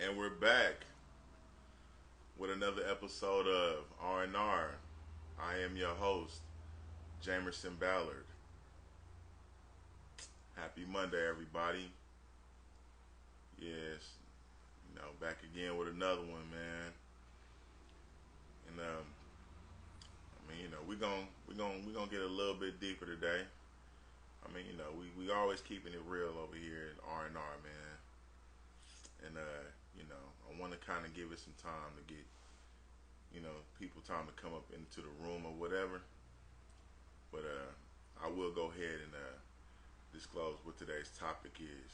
And we're back with another episode of R&R. I am your host, Jamerson Ballard. Happy Monday, everybody. Yes, back again with another one, man. And we're gonna get a little bit deeper today. We always keeping it real over here at R&R, man. And I want to kind of give it some time to get, people time to come up into the room or whatever. But I will go ahead and disclose what today's topic is.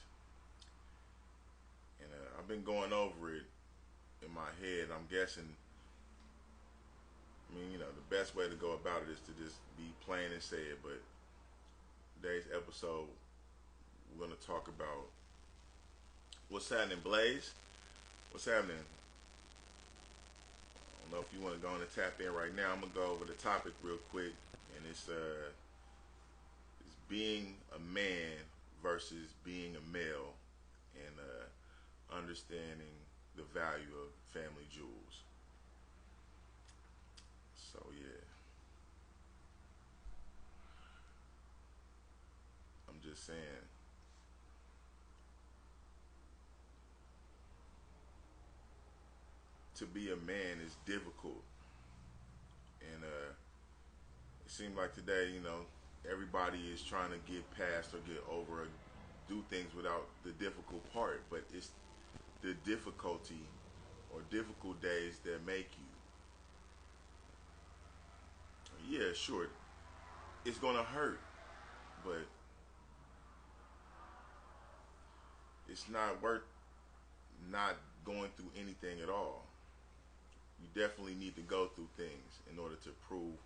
And I've been going over it in my head. I'm guessing, the best way to go about it is to just be plain and say it. But today's episode, we're going to talk about what's happening, Blaze. What's happening? I don't know if you want to go on and tap in right now. I'm going to go over the topic real quick. And it's being a man versus being a male, and understanding the value of family jewels. So yeah, I'm just saying, to be a man is difficult, and it seems like today, everybody is trying to get past or get over or do things without the difficult part, but it's the difficulty or difficult days that make you. Yeah, sure, it's gonna hurt, but it's not worth not going through anything at all. You definitely need to go through things in order to prove,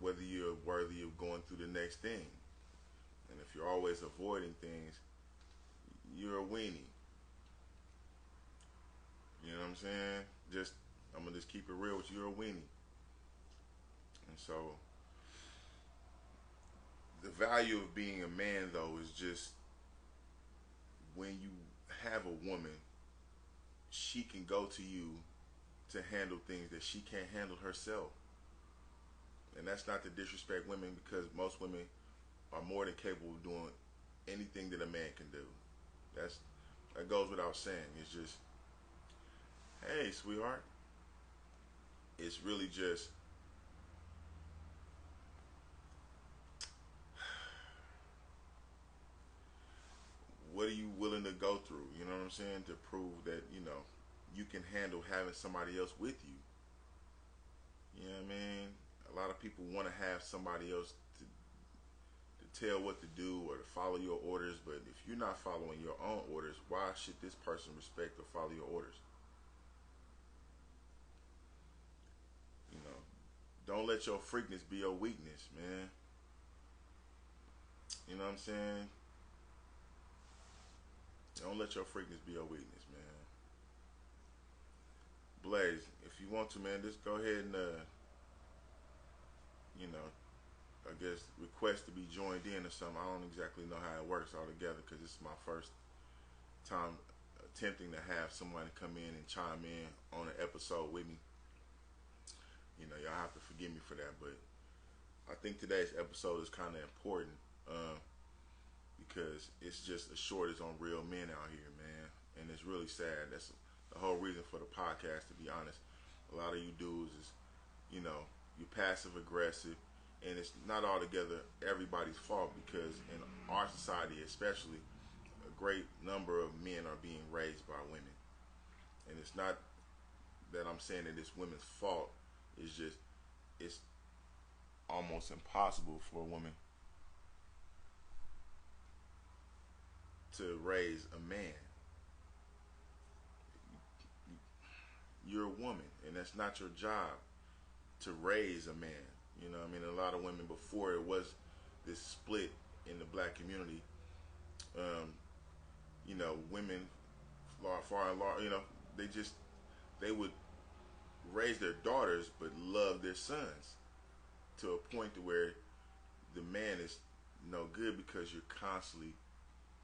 whether you're worthy of going through the next thing. And if you're always avoiding things, you're a weenie. You know what I'm saying? I'm gonna just keep it real with you. You're a weenie. And so, the value of being a man, though, is just when you have a woman, she can go to you to handle things that she can't handle herself. And that's not to disrespect women, because most women are more than capable of doing anything that a man can do. That goes without saying. It's just, hey, sweetheart. It's really just, what are you willing to go through? You know what I'm saying? To prove that, you can handle having somebody else with you. You know what I mean? A lot of people want to have somebody else to tell what to do or to follow your orders, but if you're not following your own orders, why should this person respect or follow your orders? Don't let your freakness be your weakness, man. You know what I'm saying? Don't let your freakness be your weakness, man. Blaze, if you want to, man, just go ahead and, I guess request to be joined in or something. I don't exactly know how it works altogether, because this is my first time attempting to have someone come in and chime in on an episode with me. Y'all have to forgive me for that, but I think today's episode is kind of important, because it's just a shortage on real men out here, man, and it's really sad. That's the whole reason for the podcast, to be honest. A lot of you dudes is, you're passive aggressive, and it's not altogether everybody's fault, because in our society especially, a great number of men are being raised by women. And it's not that I'm saying that it's women's fault. It's just, it's almost impossible for a woman to raise a man. You're a woman, and that's not your job to raise a man. A lot of women, before it was this split in the black community, women far and large, they would raise their daughters but love their sons, to a point to where the man is no good, because you're constantly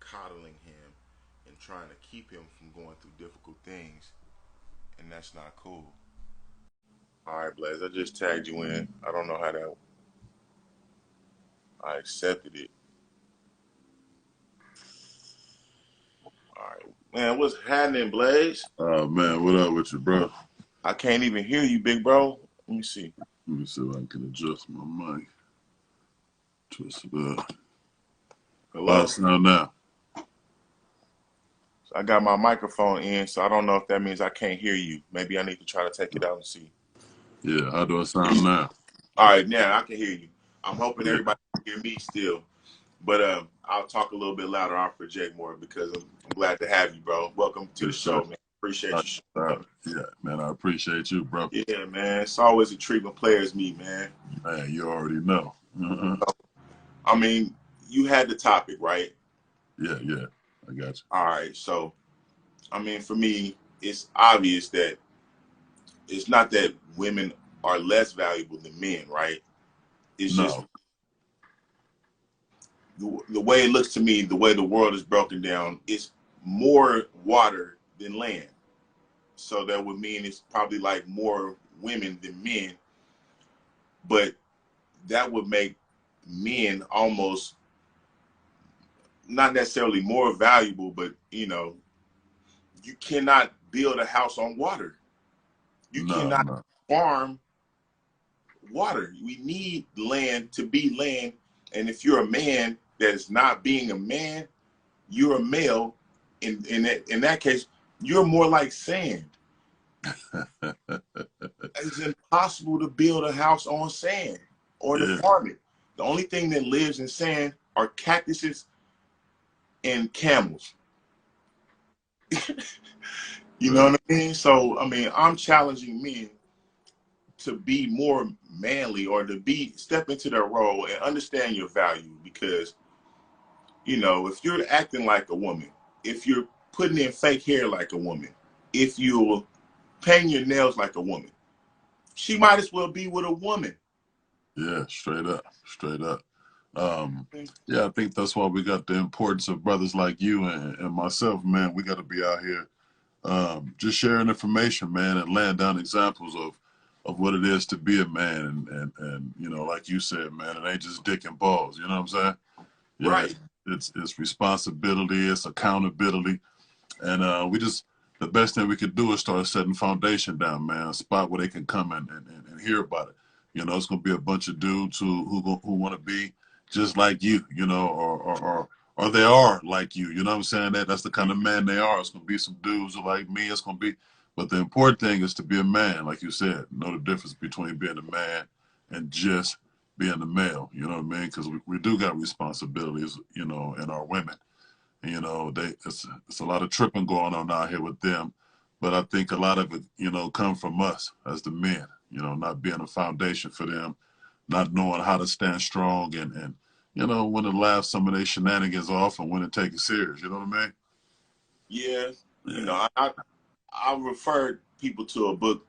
coddling him and trying to keep him from going through difficult things, and that's not cool. All right, Blaze, I just tagged you in. I don't know how that. I accepted it. All right, man. What's happening, Blaze? Oh man, what up with you, bro? I can't even hear you, big bro. Let me see. Let me see if I can adjust my mic. Twist it up. How's Hello. it sound now? I got my microphone in, so I don't know if that means I can't hear you. Maybe I need to try to take it out and see. Yeah, how do I sound now? All right, now I can hear you. I'm hoping Yeah, everybody can hear me still, but I'll talk a little bit louder. I'll project more because I'm glad to have you, bro. Welcome to the yes, sir. show, man. Appreciate you showing up. Yeah, man, I appreciate you, bro. Yeah, man. It's always a treat when players meet, man. Man, you already know. I mean, you had the topic, right? Yeah, I got you. All right. So, I mean, for me, it's obvious that it's not that women are less valuable than men, right? It's just No, the way it looks to me, the way the world is broken down, it's more water than land. So that would mean it's probably like more women than men, but that would make men almost not necessarily more valuable, but you cannot build a house on water. You cannot no. farm water. We need land to be land. And if you're a man that is not being a man, you're a male. In that case, you're more like sand. It's impossible to build a house on sand or to Yeah, farm it. The only thing that lives in sand are cactuses and camels. You know right. what I mean? So, I mean, I'm challenging men to be more manly or to be step into their role and understand your value because if you're acting like a woman, if you're putting in fake hair like a woman, if you're painting your nails like a woman, she might as well be with a woman. Yeah, straight up, straight up. Yeah, I think that's why we got the importance of brothers like you and myself, man. We got to be out here just sharing information, man, and laying down examples of what it is to be a man, and like you said, man, it ain't just dick and balls. You know what I'm saying? Yeah, Right. it's responsibility, it's accountability, and we just the best thing we could do is start setting foundation down, man. A spot where they can come and hear about it. It's gonna be a bunch of dudes who want to be just like you, or they are like you. You know what I'm saying? That's the kind of man they are. It's gonna be some dudes who like me. It's gonna be, but the important thing is to be a man, like you said. Know the difference between being a man and just being a male. You know what I mean? Because we do got responsibilities, in our women. It's a lot of tripping going on out here with them, but I think a lot of it, come from us as the men. Not being a foundation for them, not knowing how to stand strong and when to laugh some of their shenanigans off and when to take it serious. You know what I mean? Yeah. Yeah. I referred people to a book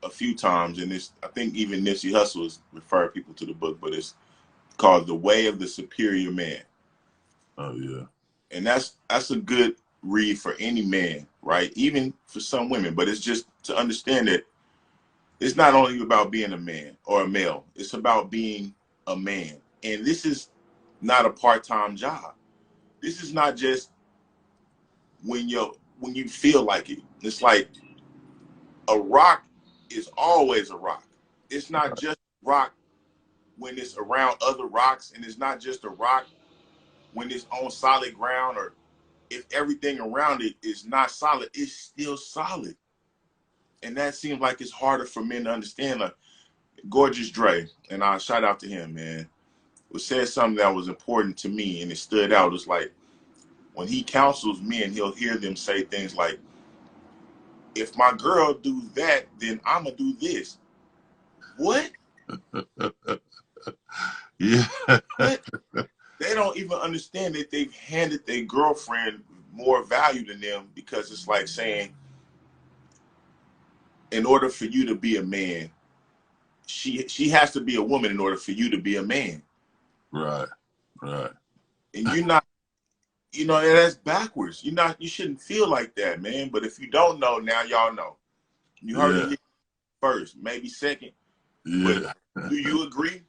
a few times, and I think even Nipsey Hussle has referred people to the book, but it's called The Way of the Superior Man. Oh yeah. And that's a good read for any man, right? Even for some women, but it's just to understand that it's not only about being a man or a male, it's about being a man. And this is not a part-time job. This is not just when you feel like it. It's like a rock is always a rock. It's not Right. just rock when it's around other rocks, and it's not just a rock when it's on solid ground, or if everything around it is not solid, it's still solid. And that seems like it's harder for men to understand. Like Gorgeous Dre, and I shout out to him, man, was said something that was important to me, and it stood out. It's like when he counsels men, he'll hear them say things like, "If my girl do that, then I'ma do this." What? Yeah. What? They don't even understand that they've handed their girlfriend more value than them, because it's like saying, in order for you to be a man, she has to be a woman in order for you to be a man. Right. Right. And you're not. You know, and that's backwards. You shouldn't feel like that, man. But if you don't know, now y'all know. You heard it Yeah, here first, maybe second. But yeah. do you agree?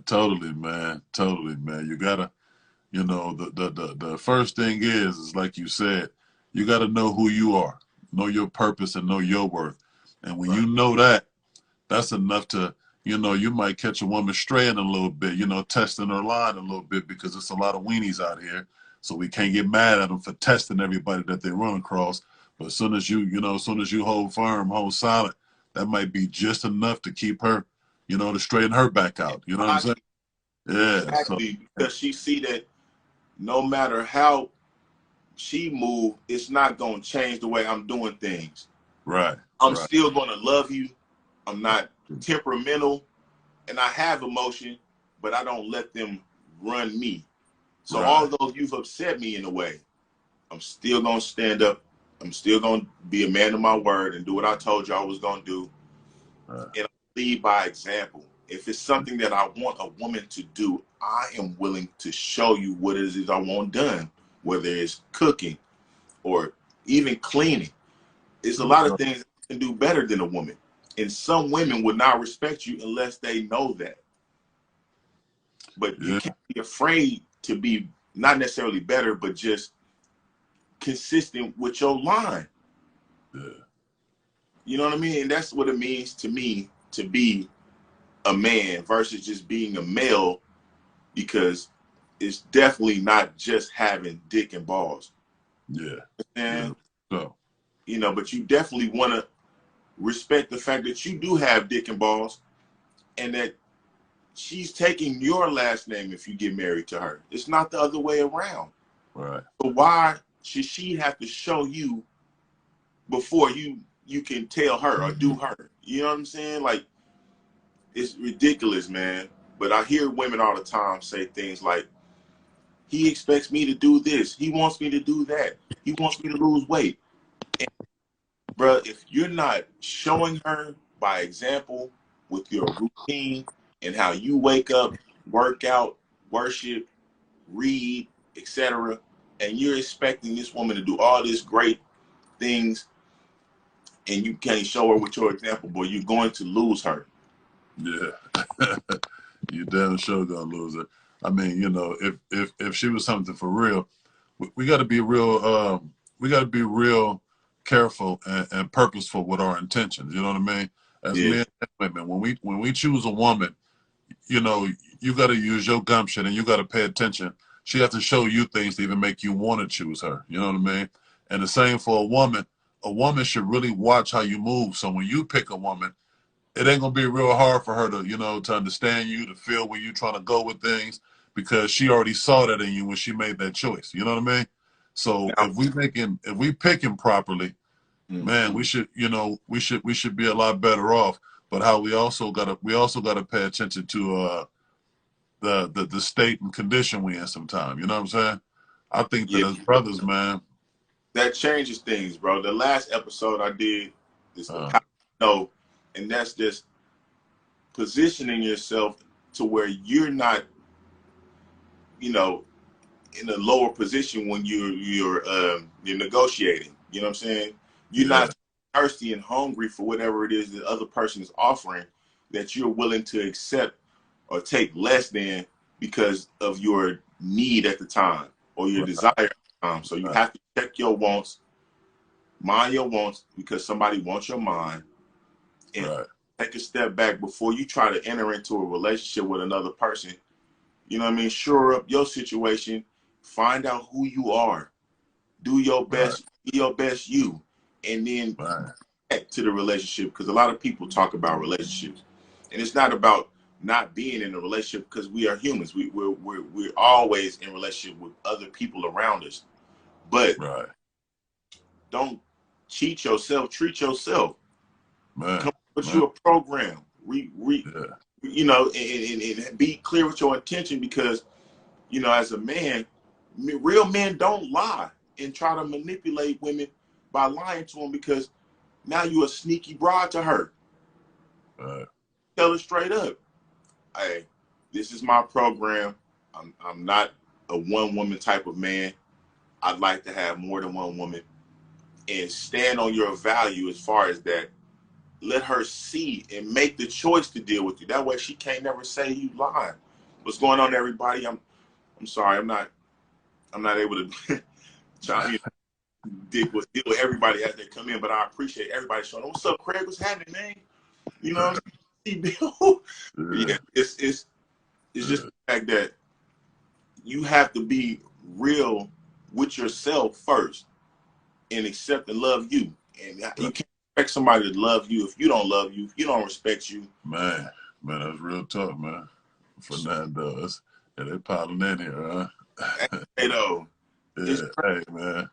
Totally, man. Totally, man. You gotta, you know, the first thing is like you said, you gotta know who you are, know your purpose, and know your worth. And when Right. you know that, that's enough to, you know, you might catch a woman straying a little bit, you know, testing her line a little bit because it's a lot of weenies out here. So we can't get mad at them for testing everybody that they run across. But as soon as you, you know, as soon as you hold firm, hold solid, that might be just enough to keep her, you know, to straighten her back out. You know what I'm saying? Yeah. So, Exactly, because she see that no matter how she move, it's not gonna change the way I'm doing things. right, I'm right. still gonna love you. I'm not temperamental, and I have emotion, but I don't let them run me. So Right. although you've upset me in a way, I'm still gonna stand up. I'm still gonna be a man of my word and do what I told you I was gonna do, Right. and lead by example. If it's something that I want a woman to do, I am willing to show you what it is I want done, whether it's cooking or even cleaning. It's a lot of things that you can do better than a woman. And some women would not respect you unless they know that. But you Yeah. can't be afraid to be not necessarily better, but just consistent with your line. Yeah. You know what I mean? And that's what it means to me to be a man versus just being a male, because it's definitely not just having dick and balls. Yeah. Yeah. And, So, you know, but you definitely want to respect the fact that you do have dick and balls and that she's taking your last name if you get married to her. It's not the other way around. right. So why should she have to show you before you can tell her or do her? You know what I'm saying? Like, it's ridiculous, man. But I hear women all the time say things like, he expects me to do this. He wants me to do that. He wants me to lose weight. And, bro, if you're not showing her by example with your routine and how you wake up, work out, worship, read, etc., and you're expecting this woman to do all these great things and you can't show her with your example, boy, you're going to lose her. Yeah. You damn sure gonna lose it. I mean, you know, if she was something for real, we got to be real. We got to be real careful and purposeful with our intentions. You know what I mean? As Yeah. men and women, when we choose a woman, you know, you got to use your gumption and you got to pay attention. She has to show you things to even make you want to choose her. You know what I mean? And the same for a woman. A woman should really watch how you move. So when you pick a woman, it ain't gonna be real hard for her to, you know, to understand you, to feel where you're trying to go with things, because she already saw that in you when she made that choice. You know what I mean? So Now, if we pick him properly, man, we should, you know, we should be a lot better off. But how we also gotta pay attention to the state and condition we in sometime. You know what I'm saying? I think that yeah, as brothers, man, that changes things, bro. The last episode I did is the uh, power to know, and that's just positioning yourself to where you're not, you know, in a lower position when you're negotiating. You know what I'm saying? You're yeah, not thirsty and hungry for whatever it is the other person is offering, that you're willing to accept or take less than because of your need at the time or your right, desire at the time. So you right, have to check your wants, mind your wants, because somebody wants your mind, and right, take a step back before you try to enter into a relationship with another person. You know what I mean? Shore up your situation, find out who you are, do your right, best, be your best you, and then right, back to the relationship. Because a lot of people talk about relationships, and it's not about not being in a relationship, because we are humans. We're always in relationship with other people around us. But right, don't cheat yourself. Treat yourself. man, Come up with man, you a program. yeah, You know, and be clear with your intention, because you know, as a man, real men don't lie and try to manipulate women by lying to them, because now you're a sneaky broad to her. right, Tell her straight up, hey, this is my program. I'm not a one woman type of man. I'd like to have more than one woman, and stand on your value as far as that. Let her see and make the choice to deal with you. That way she can't never say you lying. What's going on, everybody? I'm sorry, I'm not able to try, deal with everybody as they come in, but I appreciate everybody showing up. What's up, Craig? What's happening, man? You know what I'm saying? Yeah, it's just the fact that you have to be real with yourself first and accept and love you. And you can't expect somebody to love you if you don't love you, if you don't respect you. Man, that's real talk, man. Fernando, yeah, they piling in here, huh? Hey, though. Yeah, hey, man.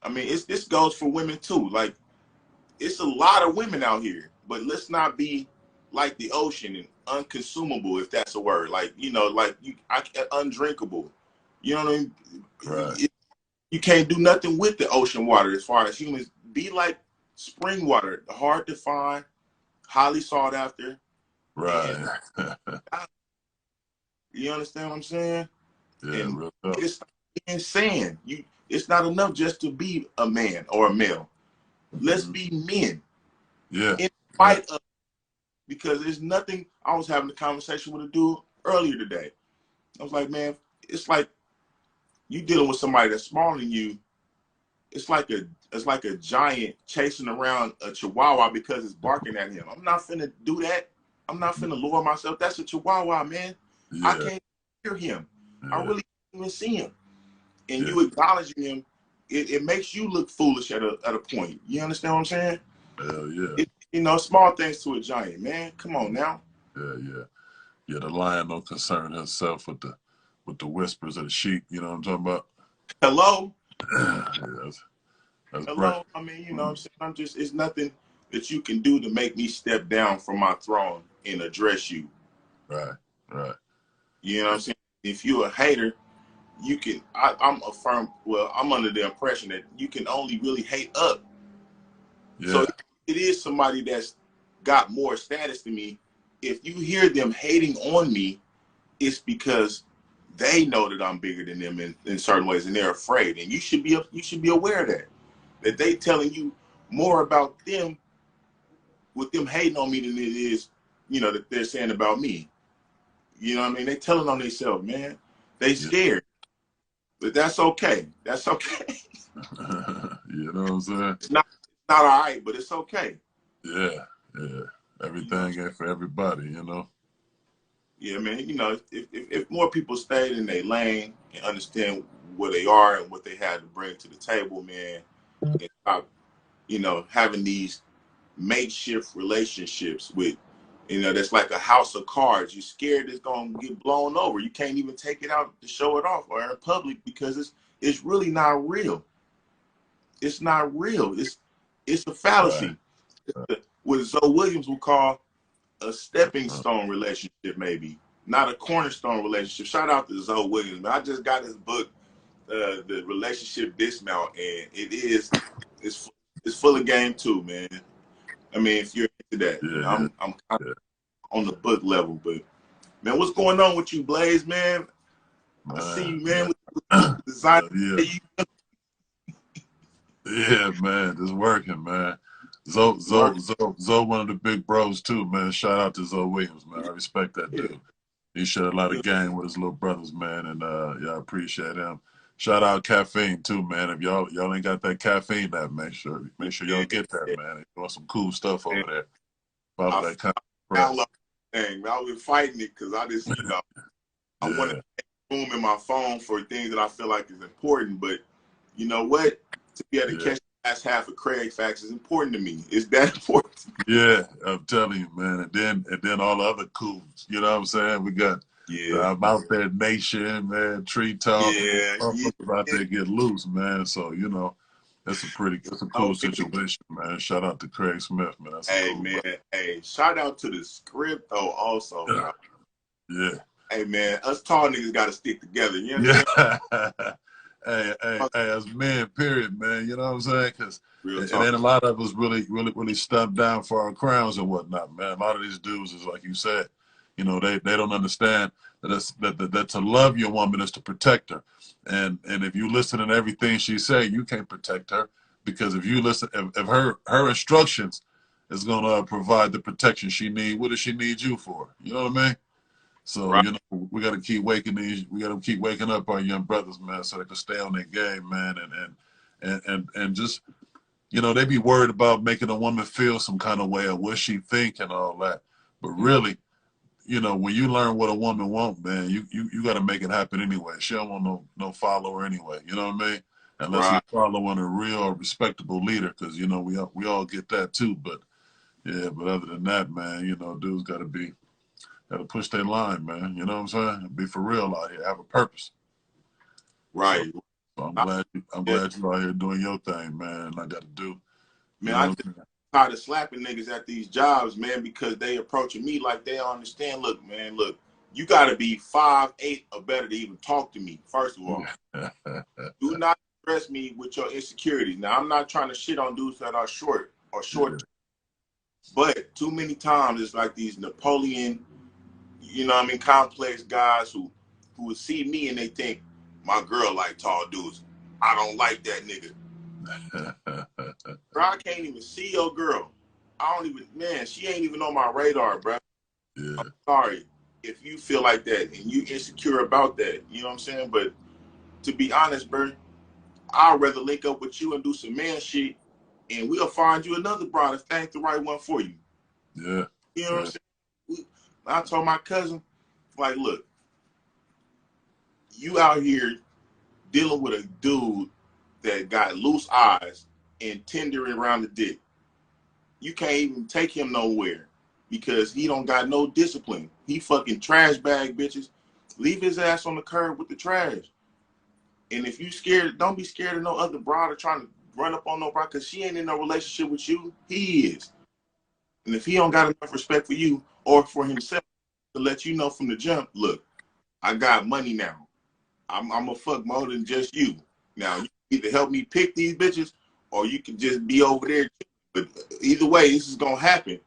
I mean, this goes for women too. Like, it's a lot of women out here, but let's not be like the ocean and unconsumable, if that's a word. Like, like undrinkable. You know what I mean? Right. You can't do nothing with the ocean water as far as humans. Be like spring water, hard to find, highly sought after. Right. You understand what I'm saying? Yeah, and real tough. It's insane. It's not enough just to be a man or a male. Let's be men. Yeah. In spite of, because there's nothing. I was having a conversation with a dude earlier today. I was like, man, it's like you dealing with somebody that's smaller than you. It's like a giant chasing around a chihuahua because it's barking at him. I'm not finna do that. I'm not finna lower myself. That's a chihuahua, man. Yeah. I can't hear him. Yeah. I really can't even see him. And you acknowledging him, it makes you look foolish at a point. You understand what I'm saying? Hell yeah. Small things to a giant, man. Come on now. Yeah, the lion don't concern himself with the whispers of the sheep. You know what I'm talking about? Hello? Yeah, that's Hello? great. I mean, you know what I'm saying? It's nothing that you can do to make me step down from my throne and address you. Right. You know what I'm saying? If you're a hater, you can, I'm under the impression that you can only really hate up. Yeah. So it is somebody that's got more status than me. If you hear them hating on me, it's because they know that I'm bigger than them in certain ways, and they're afraid. And you should be aware of that they telling you more about them with them hating on me than it is, that they're saying about me. You know what I mean? They telling on themselves, man. They scared, but that's okay. That's okay. You know what I'm saying? It's not all right, but it's okay. Yeah. Everything ain't for everybody, you know. Yeah, man. If more people stayed in their lane and understand where they are and what they had to bring to the table, man, and stop, having these makeshift relationships with, that's like a house of cards. You're scared it's gonna get blown over. You can't even take it out to show it off or in public because it's really not real. It's not real. It's a fallacy. Right. What Zoe Williams would call a stepping stone relationship, maybe not a cornerstone relationship. Shout out to Zoe Williams, man. I just got his book, The Relationship Dismount, and it's full of game too, man. I mean, if you're into that, I'm kind of on the book level, but man, what's going on with you, Blaze, man? I see you, man. With design. Yeah, man, it's working, man. Zoe, one of the big bros too, man. Shout out to Zoe Williams, man. I respect that dude. He shared a lot of game with his little brothers, man, and I appreciate him. Shout out Caffeine too, man. If y'all ain't got that caffeine, make sure y'all get that, man. They doing some cool stuff over there. Follow that kind of I've been fighting it because I just, I want to make room in my phone for things that I feel like is important. But you know what? To be able to catch the last half of Craig Facts is important to me. It's that important. Yeah, I'm telling you, man. And then all the other cools. You know what I'm saying? We got I'm out there nation, man, Tree Talk. About to get loose, man. So, that's a cool situation, man. Shout out to Craig Smith, man. That's cool, man. Bro. Hey, shout out to the script though also. Yeah. Hey man, us tall niggas gotta stick together. You know what I'm saying? Hey, as men, period, man. You know what I'm saying? Because then a lot of us really stumped down for our crowns and whatnot, man. A lot of these dudes is like you said, they don't understand that to love your woman is to protect her, And if you listen to everything she say, you can't protect her, because if you listen, if her instructions is gonna provide the protection she need, what does she need you for? You know what I mean? So Right. you know, we gotta keep waking up our young brothers, man, so they can stay on their game, man, and just, you know, they be worried about making a woman feel some kind of way or what she think and all that. But really, you know, when you learn what a woman wants, man, you got to make it happen anyway. She don't want no follower anyway. You know what I mean? Unless you're Right. following a real respectable leader, because you know we all get that too. But yeah, but other than that, man, you know, dudes got to push their line, man. You know what I'm saying? Be for real out here. Have a purpose. So, Right. so I'm Yeah, glad you out here doing your thing, man. I got to do. You man, know I what just I'm saying? tired of slapping niggas at these jobs, man, because they approaching me like they don't understand. Look, man, look, you got to be 5'8" or better to even talk to me. First of all, do not stress me with your insecurities. Now, I'm not trying to shit on dudes that are short or Yeah, short, but too many times it's like these Napoleon, you know what I mean, complex guys who would see me and they think my girl like tall dudes. I don't like that nigga. Bro, I can't even see your girl. I don't even, man, she ain't even on my radar, bro. yeah, Sorry if you feel like that and you insecure about that. You know what I'm saying? But to be honest, bro, I'd rather link up with you and do some man shit, and we'll find you another bride if that ain't the right one for you. yeah, You know what I'm yeah, saying? I told my cousin, like, look, you out here dealing with a dude that got loose eyes and tendering around the dick. You can't even take him nowhere because he don't got no discipline. He fucking trash bag bitches. Leave his ass on the curb with the trash. And if you scared, don't be scared of no other broad or trying to run up on no broad because she ain't in no relationship with you. He is. And if he don't got enough respect for you or for himself to let you know from the jump, look, I got money now. I'm a fuck more than just you. Now you either help me pick these bitches or you can just be over there. But either way, this is gonna happen.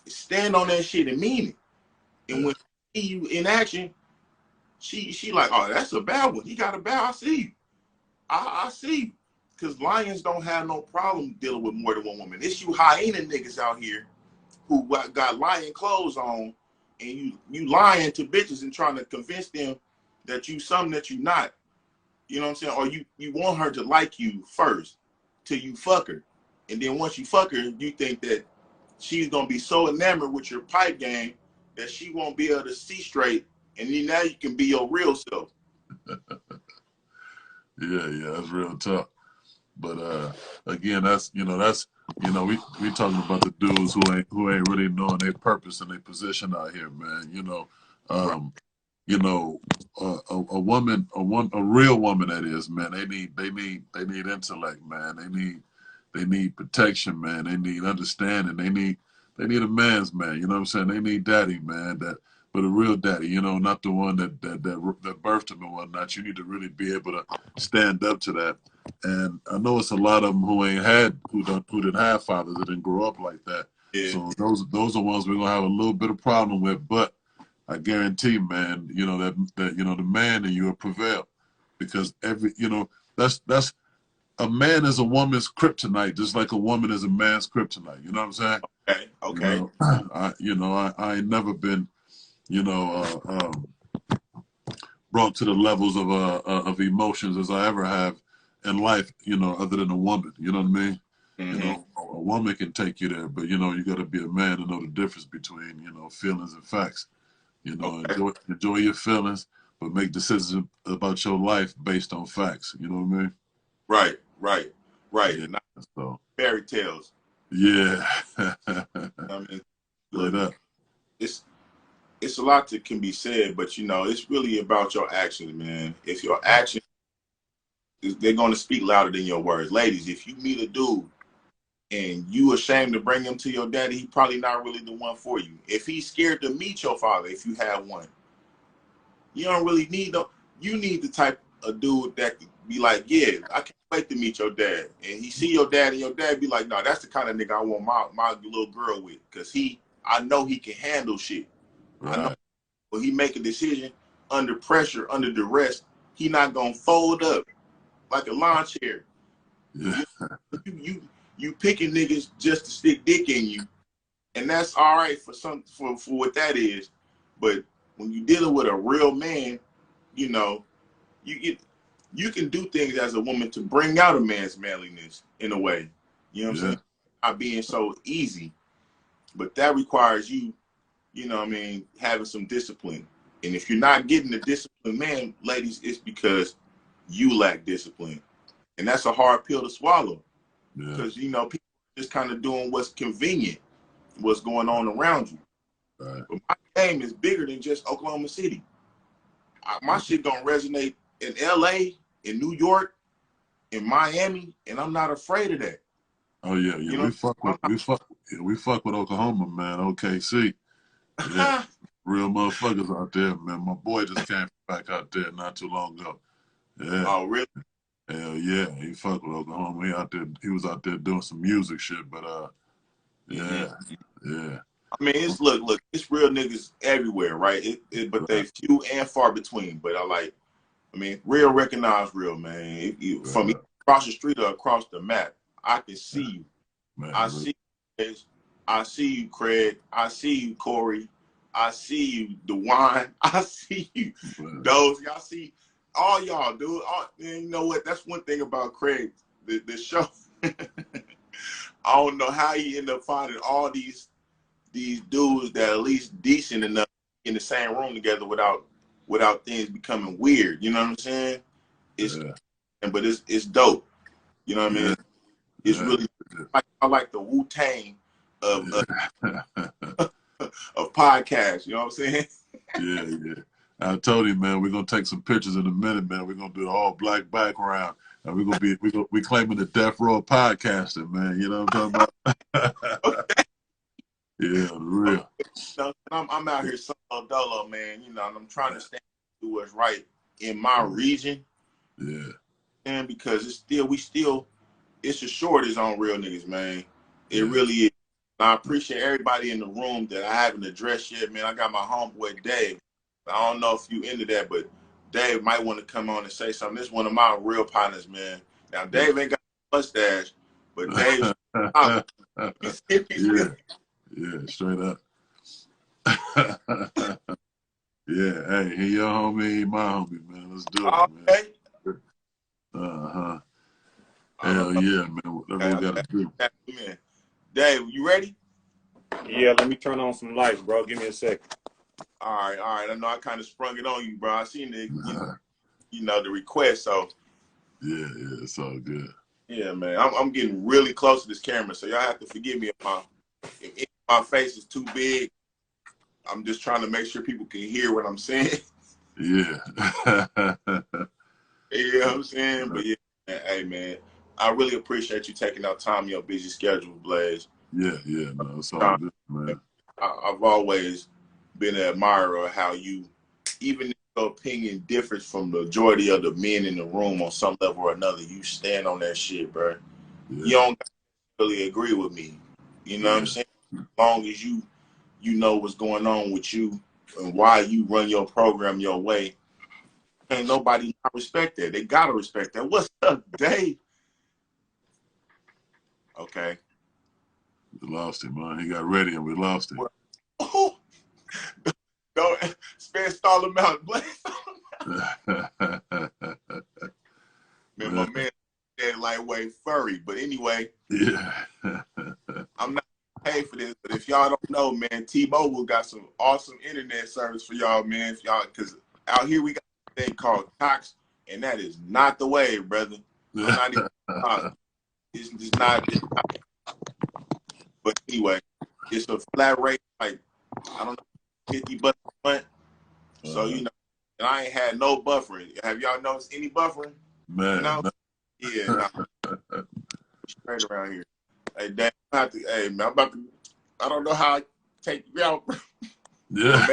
Stand on that shit and mean it. And yeah. when she see you in action, she like, oh, that's a bad one. He got a bad. I see you. I see you. Because lions don't have no problem dealing with more than one woman. It's you hyena niggas out here who got lion clothes on, and you lying to bitches and trying to convince them that you something that you not. You know what I'm saying? Or you want her to like you first till you fuck her. And then once you fuck her, you think that she's gonna be so enamored with your pipe game that she won't be able to see straight. And then now you can be your real self. Yeah, that's real tough. But again, we talking about the dudes who ain't really knowing their purpose and their position out here, man. Right. Um, you know, a woman, a real woman that is, man. They need intellect, man. They need protection, man. They need understanding. They need a man's man. You know what I'm saying? They need daddy, man. But a real daddy, you know, not the one that birthed him and whatnot. You need to really be able to stand up to that. And I know it's a lot of them who didn't have fathers that didn't grow up like that. Yeah. So those are ones we're gonna have a little bit of problem with. But I guarantee, man, you know that you know the man in you will prevail, because that's a man is a woman's kryptonite, just like a woman is a man's kryptonite. You know what I'm saying? Okay. You Okay. know, I ain't never been, you know, brought to the levels of emotions as I ever have in life. You know, other than a woman. You know what I mean? You Mm-hmm. know, a woman can take you there, but you know, you got to be a man to know the difference between feelings and facts. You know, Okay. enjoy your feelings, but make decisions about your life based on facts. You know what I mean? Right. Right. Right. Yeah. Not So fairy tales. yeah. I mean, Straight look, up. it's a lot that can be said, but it's really about your actions, man. If your actions, they're going to speak louder than your words. Ladies, if you meet a dude and you ashamed to bring him to your daddy, he probably not really the one for you. If he's scared to meet your father, if you have one, you don't really need them. You need the type of dude that could be like, yeah, I can't wait to meet your dad. And he see your dad and your dad be like, no, that's the kind of nigga I want my little girl with. Because I know he can handle shit. I know Right. when he make a decision under pressure, under duress, he not gonna fold up like a lawn chair. Yeah. You picking niggas just to stick dick in you, and that's all right for what that is. But when you dealing with a real man, you know, you can do things as a woman to bring out a man's manliness in a way. You know what I'm saying? Not being so easy, but that requires you, you know what I mean, having some discipline. And if you're not getting the discipline, man, ladies, it's because you lack discipline. And that's a hard pill to swallow. Because, you know, people are just kind of doing what's convenient, what's going on around you. Right. But my game is bigger than just Oklahoma City. My shit gonna resonate in LA, in New York, in Miami, and I'm not afraid of that. Oh yeah, yeah. You know, We fuck with Oklahoma, man. OKC. Yeah. Real motherfuckers out there, man. My boy just came back out there not too long ago. Yeah. Oh, really? Hell yeah. He fuck with Oklahoma. He was out there doing some music shit, but yeah. Yeah. I mean, it's look, it's real niggas everywhere, right? But they few and far between. But I mean, real recognize real, man. From across the street or across the map, I can see you. Man, see you, I see you, Craig. I see you, Corey. I see you, DeWine. I see you, those. Y'all see all y'all, dude. And you know what? That's one thing about Craig. The show. I don't know how he ended up finding all these dudes that are at least decent enough in the same room together without things becoming weird. You know what I'm saying? But it's dope. You know what I mean? It's really I like the Wu-Tang of of podcasts. You know what I'm saying? Yeah. I told him, man, we're gonna take some pictures in a minute, man. We're gonna do the all black background, and we claiming the Death Row podcasting, man. You know what I'm talking about? Okay. Yeah, real. I'm out here solo dolo, man. You know, and I'm trying to stand do what's right in my region. Yeah. And because it's a shortage on real niggas, man. It really is. I appreciate everybody in the room that I haven't addressed yet, man. I got my homeboy Dave. I don't know if you into that, but Dave might want to come on and say something. This is one of my real partners, man. Now Dave ain't got a mustache, but Dave's yeah, straight up. Yeah, hey, he your homie, he my homie, man. Let's do it, man. Hell yeah, man. Whatever we gotta do. Man. Dave, you ready? Yeah, let me turn on some lights, bro. Give me a second. All right. I know I kind of sprung it on you, bro. I seen the the request, so yeah, it's all good. Yeah, man. I'm getting really close to this camera, so y'all have to forgive me if my face is too big. I'm just trying to make sure people can hear what I'm saying. Yeah. You know what I'm saying? But yeah, hey man, I really appreciate you taking out time in your busy schedule, Blaze. Yeah, no, it's all good, man. I've always been an admirer of how you, even if your opinion differs from the majority of the men in the room on some level or another, you stand on that shit, bro. Yeah. You don't really agree with me. You know what I'm saying? As long as you know what's going on with you and why you run your program your way, ain't nobody not respect that. They gotta respect that. What's up, Dave? Okay. We lost him, man. He got ready and we lost him. Oh, don't stall him out. Man, my man is lightweight furry. But anyway, I'm not paid for this. But if y'all don't know, man, T-Mobile got some awesome internet service for y'all, man. If y'all, because out here we got a thing called Cox, and that is not the way, brother. I'm not even. It's just not. But anyway, it's a flat rate, like I don't know, $50 a month. So you know, and I ain't had no buffering. Have y'all noticed any buffering? Man, no. Yeah, no. Straight around here. Hey, Dan, hey man, I don't know how I take you out. Yeah.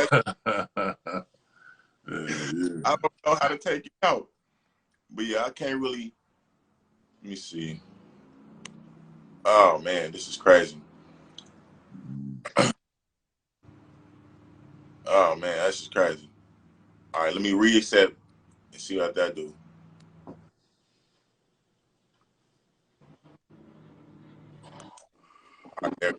I don't know how to take you out. But yeah, I can't really. Let me see. Oh man, this is crazy. Oh man, that's just crazy. All right, let me reset and see what that do. Okay.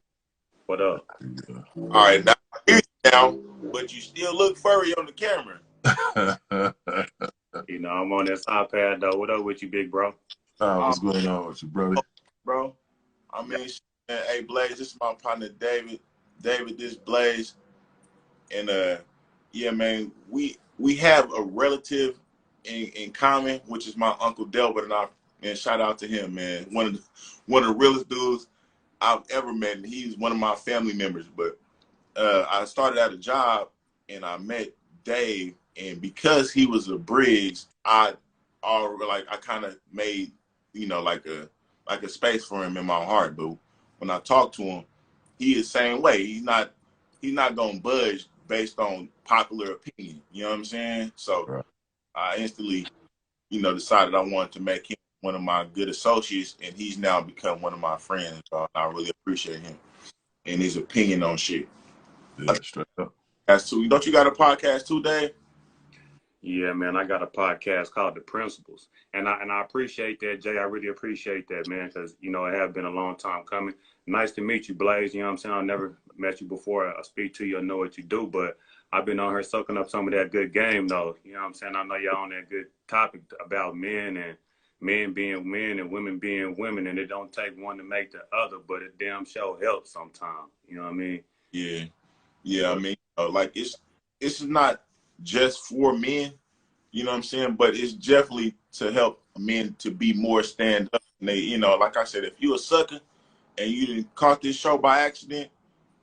What up? Yeah. All right, now I hear you now, but you still look furry on the camera. You know, I'm on this iPad though. What up with you, big bro? What's going on with you, brother? Bro, I mean, man, hey Blaze, this is my partner David. David, this Blaze, and yeah, man, we have a relative in common, which is my uncle Delbert, and shout out to him, man. One of the realest dudes I've ever met. And he's one of my family members, but I started at a job and I met Dave, and because he was a Briggs, I kind of made, you know, like a space for him in my heart. But when I talk to him, he is the same way. He's not gonna budge based on popular opinion. You know what I'm saying? So Right. I instantly, you know, decided I wanted to make him one of my good associates, and he's now become one of my friends. So I really appreciate him and his opinion on shit. Yeah, straight up. That's too. Don't you got a podcast too, Dave? Yeah, man, I got a podcast called The Principles, and I appreciate that, Jay. I really appreciate that, man, because you know it has been a long time coming. Nice to meet you, Blaze. You know what I'm saying? I never met you before. I speak to you, I know what you do, but I've been on here soaking up some of that good game, though. You know what I'm saying? I know you're on that good topic about men and men being men and women being women, and it don't take one to make the other, but it damn sure helps sometimes. You know what I mean? Yeah, yeah. I mean, like it's not just for men. You know what I'm saying? But it's definitely to help men to be more stand up. And they, you know, like I said, if you a sucker and you didn't caught this show by accident,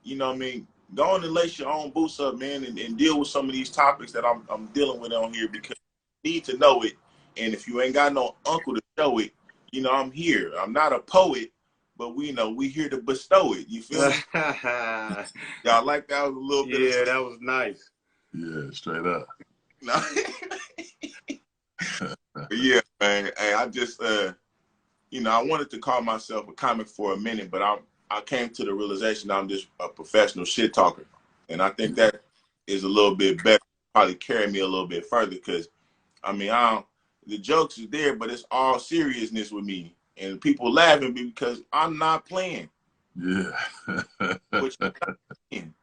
you know what I mean? Go on and lace your own boots up, man, and deal with some of these topics that I'm dealing with on here, because you need to know it. And if you ain't got no uncle to show it, you know, I'm here. I'm not a poet, but we here to bestow it. You feel me? Y'all like that was a little bit of Yeah, that was nice. Yeah, straight up. no. Yeah, man. Hey, I just you know, I wanted to call myself a comic for a minute, but I came to the realization I'm just a professional shit talker. And I think that is a little bit better, probably carry me a little bit further, because I mean, the jokes is there, but it's all seriousness with me. And people laughing at me because I'm not playing. Yeah. Which I'm not playing.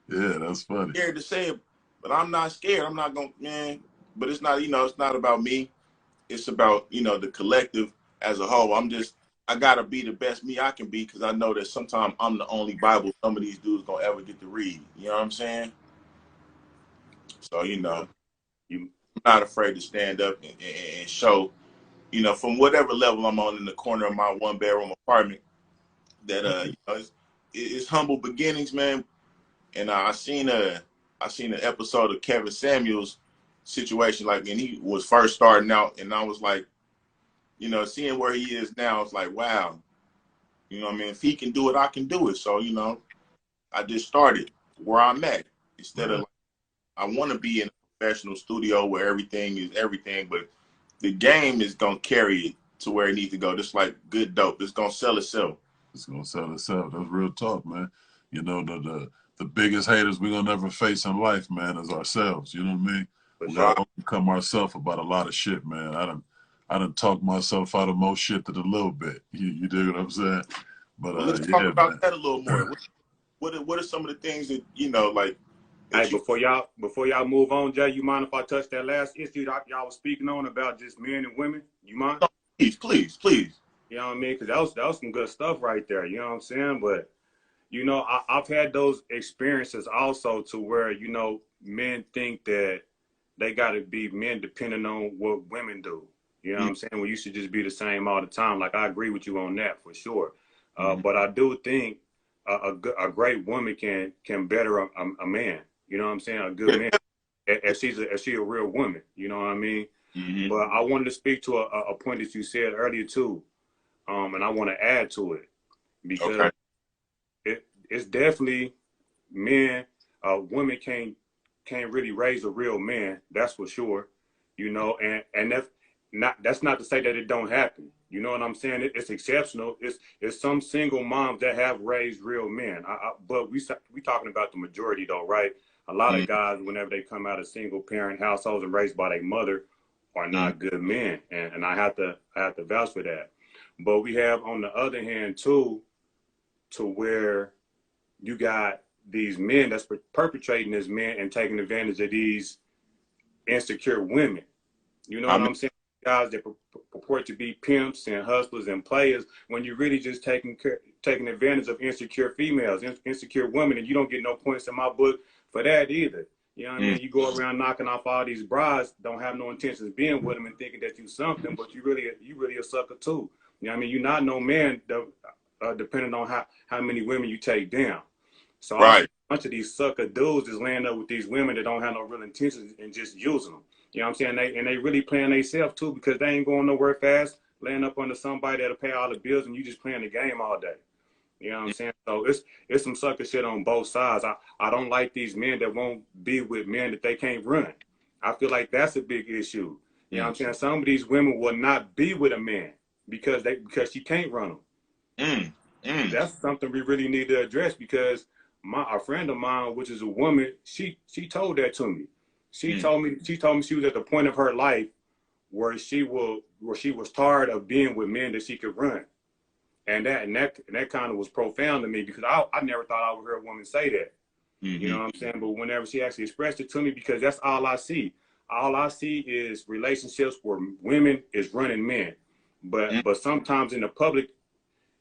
Yeah, that's funny. I'm scared to say it, but I'm not scared. I'm not going, man. But it's not, you know, it's not about me. It's about, you know, the collective as a whole. I got to be the best me I can be, because I know that sometimes I'm the only Bible some of these dudes going to ever get to read. You know what I'm saying? So, you know, I'm not afraid to stand up and show, you know, from whatever level I'm on in the corner of my one bedroom apartment, that, you know, it's humble beginnings, man. And I seen an episode of Kevin Samuel's situation, like, and he was first starting out, and I was like, you know, seeing where he is now, it's like, wow, you know what I mean? If he can do it, I can do it. So, you know, I just started where I'm at, instead of, like, I want to be in a professional studio where everything is everything, but the game is going to carry it to where it needs to go. Just like good dope. It's going to sell itself. It's going to sell itself. That's real talk, man. You know, the biggest haters we're going to ever face in life, man, is ourselves. You know what I mean? We got to overcome ourselves about a lot of shit, man. I done talked myself out of most shit to a little bit. You dig what I'm saying? But well, let's yeah, talk about man. that a little more. What are some of the things that, you know, like, Hey, before y'all move on, Jay, you mind if I touch that last issue that y'all was speaking on about just men and women? You mind? No, please. You know what I mean? Because that was some good stuff right there. You know what I'm saying? But, you know, I've had those experiences also, to where, you know, men think that they got to be men depending on what women do. You know what I'm saying? Well, you should just be the same all the time. Like, I agree with you on that for sure. But I do think a great woman can better a man. You know what I'm saying? A good man, if she's a real woman. You know what I mean? Mm-hmm. But I wanted to speak to a point that you said earlier too, and I want to add to it, because it's definitely men. Women can't really raise a real man. That's for sure. You know, and that's not to say that it don't happen. You know what I'm saying? It's exceptional. It's some single moms that have raised real men. But we talking about the majority though, right? A lot of guys, whenever they come out of single parent households and raised by their mother are not good men, and I have to vouch for that. But we have on the other hand too, to where you got these men that's perpetrating this men and taking advantage of these insecure women. You know what I'm saying? Guys that purport to be pimps and hustlers and players, when you're really just taking advantage of insecure females, insecure women, and you don't get no points in my book for that either. You know what I mean? You go around knocking off all these brides, don't have no intentions of being with them and thinking that you something, but you really a sucker too. You know what I mean? You're not no man, depending on how many women you take down. So a bunch of these sucker dudes is laying up with these women that don't have no real intentions and just using them. You know what I'm saying? They really playing themselves too, because they ain't going nowhere fast, laying up under somebody that'll pay all the bills and you just playing the game all day. You know what I'm saying? So it's some sucker shit on both sides. I don't like these men that won't be with men that they can't run. I feel like that's a big issue. You know what I'm saying? Some of these women will not be with a man because she can't run them. That's something we really need to address, because a friend of mine, which is a woman, she told that to me. She told me she was at the point of her life where she was tired of being with men that she could run. And that kind of was profound to me, because I never thought I would hear a woman say that. You know what I'm saying? But whenever she actually expressed it to me, because that's all I see. All I see is relationships where women is running men. But sometimes in the public,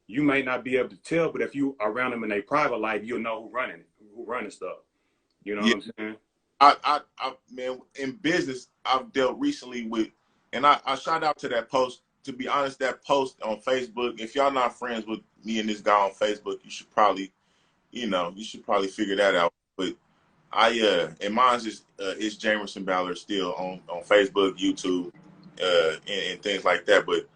you may not be able to tell, but if you around them in their private life, you'll know who running stuff. You know what I'm saying? I man, in business, I've dealt recently with, and I shout out to that post. To be honest, that post on Facebook, if y'all not friends with me and this guy on Facebook, you should probably figure that out. But and mine's is it's Jamerson Ballard still on Facebook, YouTube, and things like that. But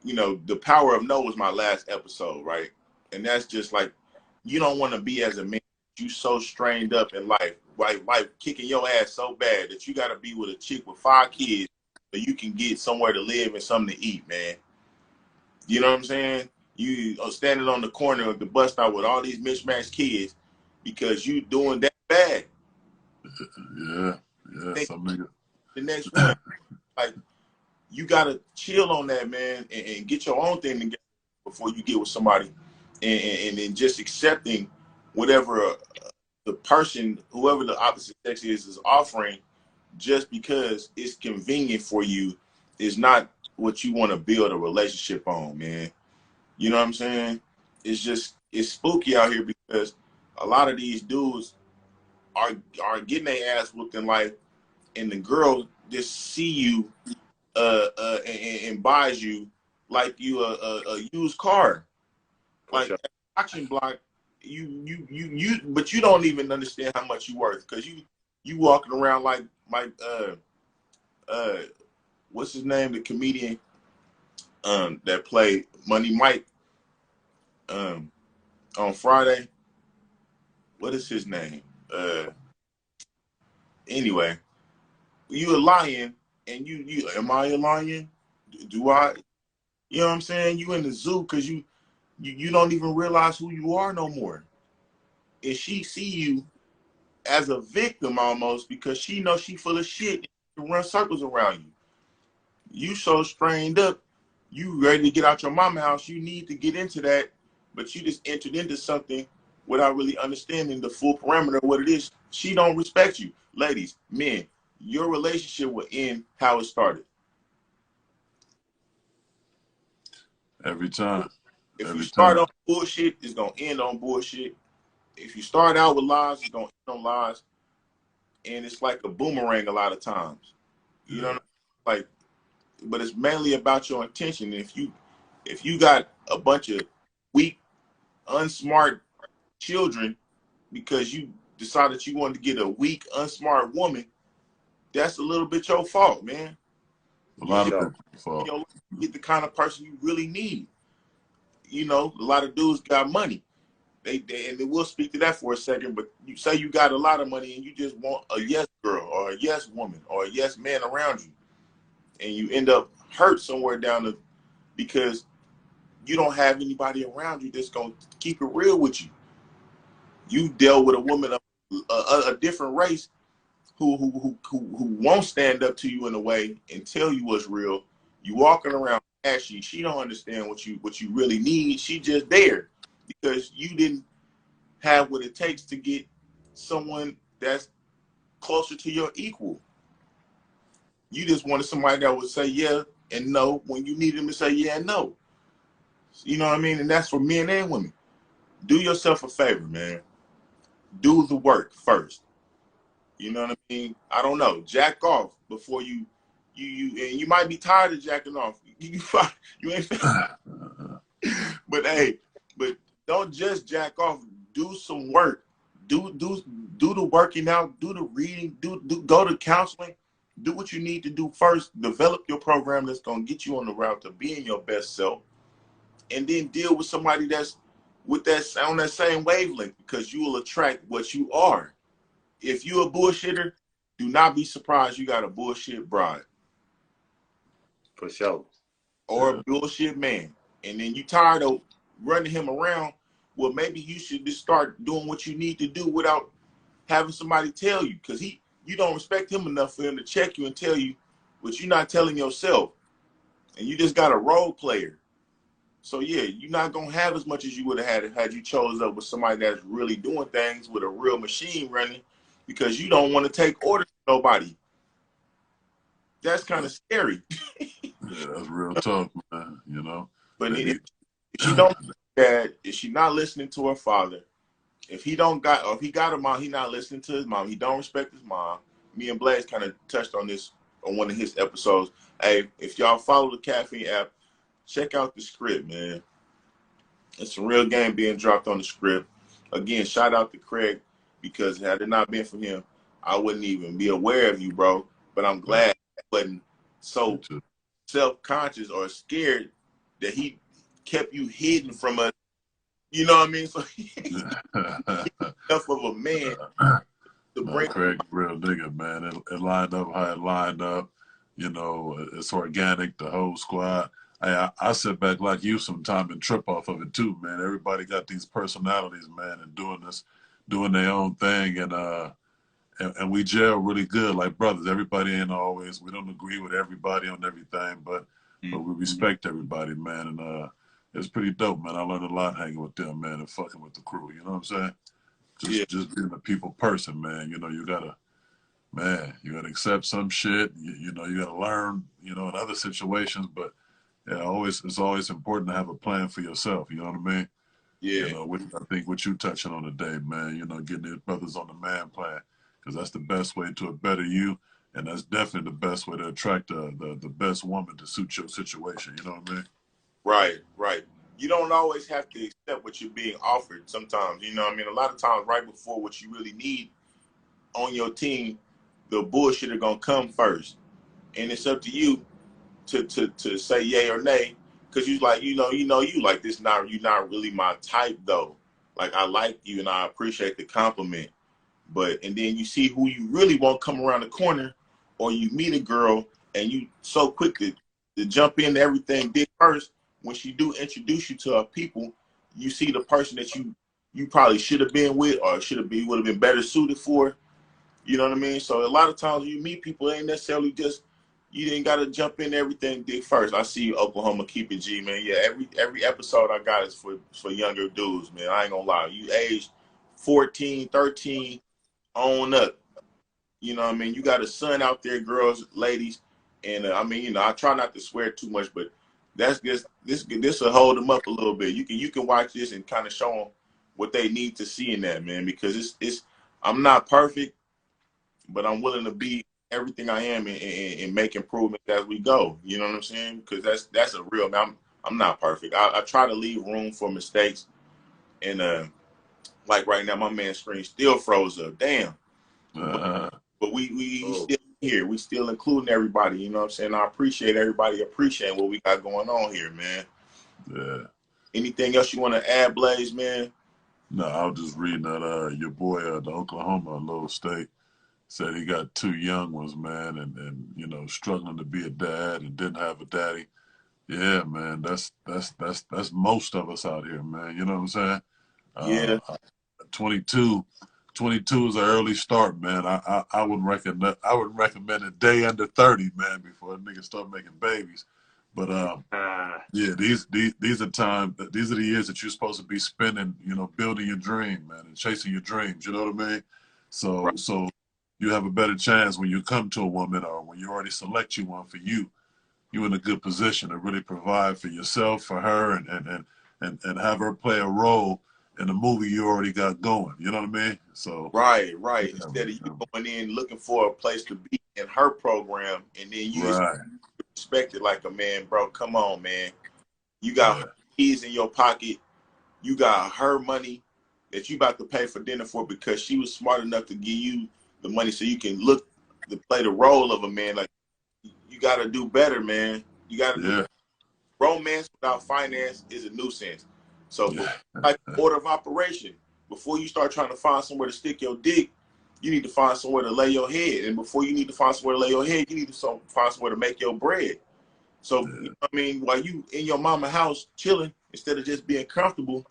the power of no was my last episode, right? And that's just like, you don't want to be as a man, you so strained up in life, life kicking your ass so bad that you got to be with a chick with 5 kids so you can get somewhere to live and something to eat, man. You know what I'm saying? You are standing on the corner of the bus stop with all these mismatched kids because you doing that bad. Yeah, some nigga. The next one, like, you gotta chill on that, man, and get your own thing together before you get with somebody, and then just accepting whatever the person, whoever the opposite sex is offering, just because it's convenient for you, is not what you want to build a relationship on, man. You know what I'm saying? It's spooky out here, because a lot of these dudes are getting their ass whooped in life, and the girl just see you and buys you like you a used car, like an auction block. You but you don't even understand how much you worth, because you walking around like what's his name, the comedian that played Money Mike on Friday. What is his name? Anyway, you a lion, and you am I a lion? Do I? You know what I'm saying? You in the zoo because you don't even realize who you are no more. And she see you as a victim almost, because she knows she full of shit and run circles around you. You so strained up, you ready to get out your mama house. You need to get into that, but you just entered into something without really understanding the full parameter of what it is. She don't respect you. Ladies, men, your relationship will end how it started. Every time. If you start on bullshit, it's going to end on bullshit. If you start out with lies, it's going to end on lies. And it's like a boomerang a lot of times. You know what I mean? Like, but it's mainly about your intention. If you got a bunch of weak, unsmart children because you decided you wanted to get a weak, unsmart woman, that's a little bit your fault, man. A lot of people's fault. You get the kind of person you really need. You know, a lot of dudes got money. They and we'll speak to that for a second, but you say you got a lot of money and you just want a yes girl or a yes woman or a yes man around you, and you end up hurt somewhere because you don't have anybody around you that's gonna keep it real with you. You dealt with a woman of a different race who won't stand up to you in a way and tell you what's real. You walking around ashy. She don't understand what you really need. She just there because you didn't have what it takes to get someone that's closer to your equal. You just wanted somebody that would say yeah and no when you need them to say yeah and no. You know what I mean? And that's for men and women. Do yourself a favor, man. Do the work first. You know what I mean? I don't know. Jack off before you and you might be tired of jacking off. You ain't. But hey, but don't just jack off. Do some work. Do the working out. Do the reading. Do go to counseling. Do what you need to do first. Develop your program that's gonna get you on the route to being your best self, and then deal with somebody that's with that on that same wavelength because you will attract what you are. If you're a bullshitter, do not be surprised you got a bullshit bride. For sure. Or a bullshit man. And then you tired of running him around, well, maybe you should just start doing what you need to do without having somebody tell you. Because you don't respect him enough for him to check you and tell you what you're not telling yourself. And you just got a role player. So yeah, you're not gonna have as much as you would have had you chose up with somebody that's really doing things with a real machine running, because you don't want to take orders from nobody. That's kind of scary. Yeah, that's real talk, man. You know. But if she don't, if she not listening to her father, if he got a mom, he not listening to his mom. He don't respect his mom. Me and Blaze kind of touched on this on one of his episodes. Hey, if y'all follow the Caffeine app, check out the script, man. It's a real game being dropped on the script. Again, shout out to Craig, because had it not been for him, I wouldn't even be aware of you, bro. But I'm glad I wasn't so self-conscious or scared that he kept you hidden from us. You know what I mean? So he's enough of a man to bring. Craig, real nigga, man. It lined up how it lined up. You know, it's organic, the whole squad. I sit back like you sometime and trip off of it too, man. Everybody got these personalities, man, and doing their own thing, and we gel really good like brothers. Everybody ain't always, we don't agree with everybody on everything, but we respect everybody, man, and it's pretty dope, man. I learned a lot hanging with them, man, and fucking with the crew. You know what I'm saying? Just being a people person, man. You know, you gotta accept some shit. You know, you gotta learn, you know, in other situations, but yeah, it's always important to have a plan for yourself. You know what I mean? Yeah. You know, I think what you touching on today, man. You know, getting these brothers on the man plan, because that's the best way to a better you, and that's definitely the best way to attract the best woman to suit your situation. You know what I mean? Right. You don't always have to accept what you're being offered. Sometimes, you know what I mean? A lot of times, right before what you really need on your team, the bullshit are gonna come first, and it's up to you to say yay or nay, because you like you like this. You're not really my type though. Like, I like you and I appreciate the compliment, and then you see who you really want come around the corner, or you meet a girl and you so quick to jump into everything did first. When she do introduce you to her people, you see the person that you probably should have been with or would have been better suited for. You know what I mean? So a lot of times you meet people, it ain't necessarily just, you didn't got to jump in everything dick first. I see Oklahoma keep it G, man. Yeah, every episode I got is for younger dudes, man. I ain't gonna lie. You aged 14, 13 on up. You know what I mean? You got a son out there, girls, ladies. And I mean, you know, I try not to swear too much, but that's just, this will hold them up a little bit. You can watch this and kind of show them what they need to see in that, man, because it's I'm not perfect, but I'm willing to be everything I am and make improvements as we go. You know what I'm saying? Because that's a real, man. I'm not perfect. I try to leave room for mistakes. And like right now, my man's screen still froze up. Damn. But we still here. We still including everybody. You know what I'm saying? I appreciate everybody appreciating what we got going on here, man. Yeah. Anything else you want to add, Blaze, man? No, I was just reading that your boy, the Oklahoma little state, said he got 2 young ones, man, and you know, struggling to be a dad and didn't have a daddy. Yeah, man, that's most of us out here, man. You know what I'm saying? Yeah. 22, 22 is an early start, man. I wouldn't recommend a day under 30, man, before a nigga start making babies. But yeah, these are these are the years that you're supposed to be spending, you know, building your dream, man, and chasing your dreams. You know what I mean? So you have a better chance when you come to a woman, or when you already select you one for you. You're in a good position to really provide for yourself, for her, and have her play a role in the movie you already got going. You know what I mean? So Right. yeah, Instead of you going in looking for a place to be in her program, and then you right. expect it like a man, bro. Come on, man. You got her keys in your pocket. You got her money that you about to pay for dinner for because she was smart enough to give you the money so you can look to play the role of a man. Like, you got to do better, man. You got to do better. Romance without finance is a nuisance. So, like order of operation, before you start trying to find somewhere to stick your dick, you need to find somewhere to lay your head. And before you need to find somewhere to lay your head, you need to find somewhere to make your bread. So, you know what I mean, while you in your mama house chilling, instead of just being comfortable,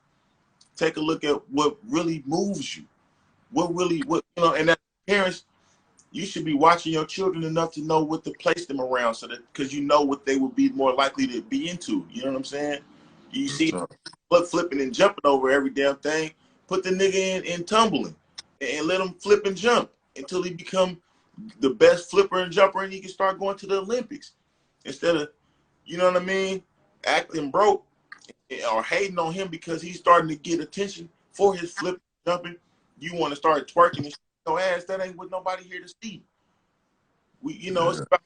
take a look at what really moves you. What you know, and as parents, you should be watching your children enough to know what to place them around, so that, because you know what they would be more likely to be into. You know what I'm saying? You see flipping and jumping over every damn thing, put the nigga in tumbling and let him flip and jump until he become the best flipper and jumper, and he can start going to the Olympics. Instead of, you know what I mean, acting broke or hating on him because he's starting to get attention for his flipping and jumping. You want to start twerking and your ass. That ain't what nobody here to see. You know, it's about,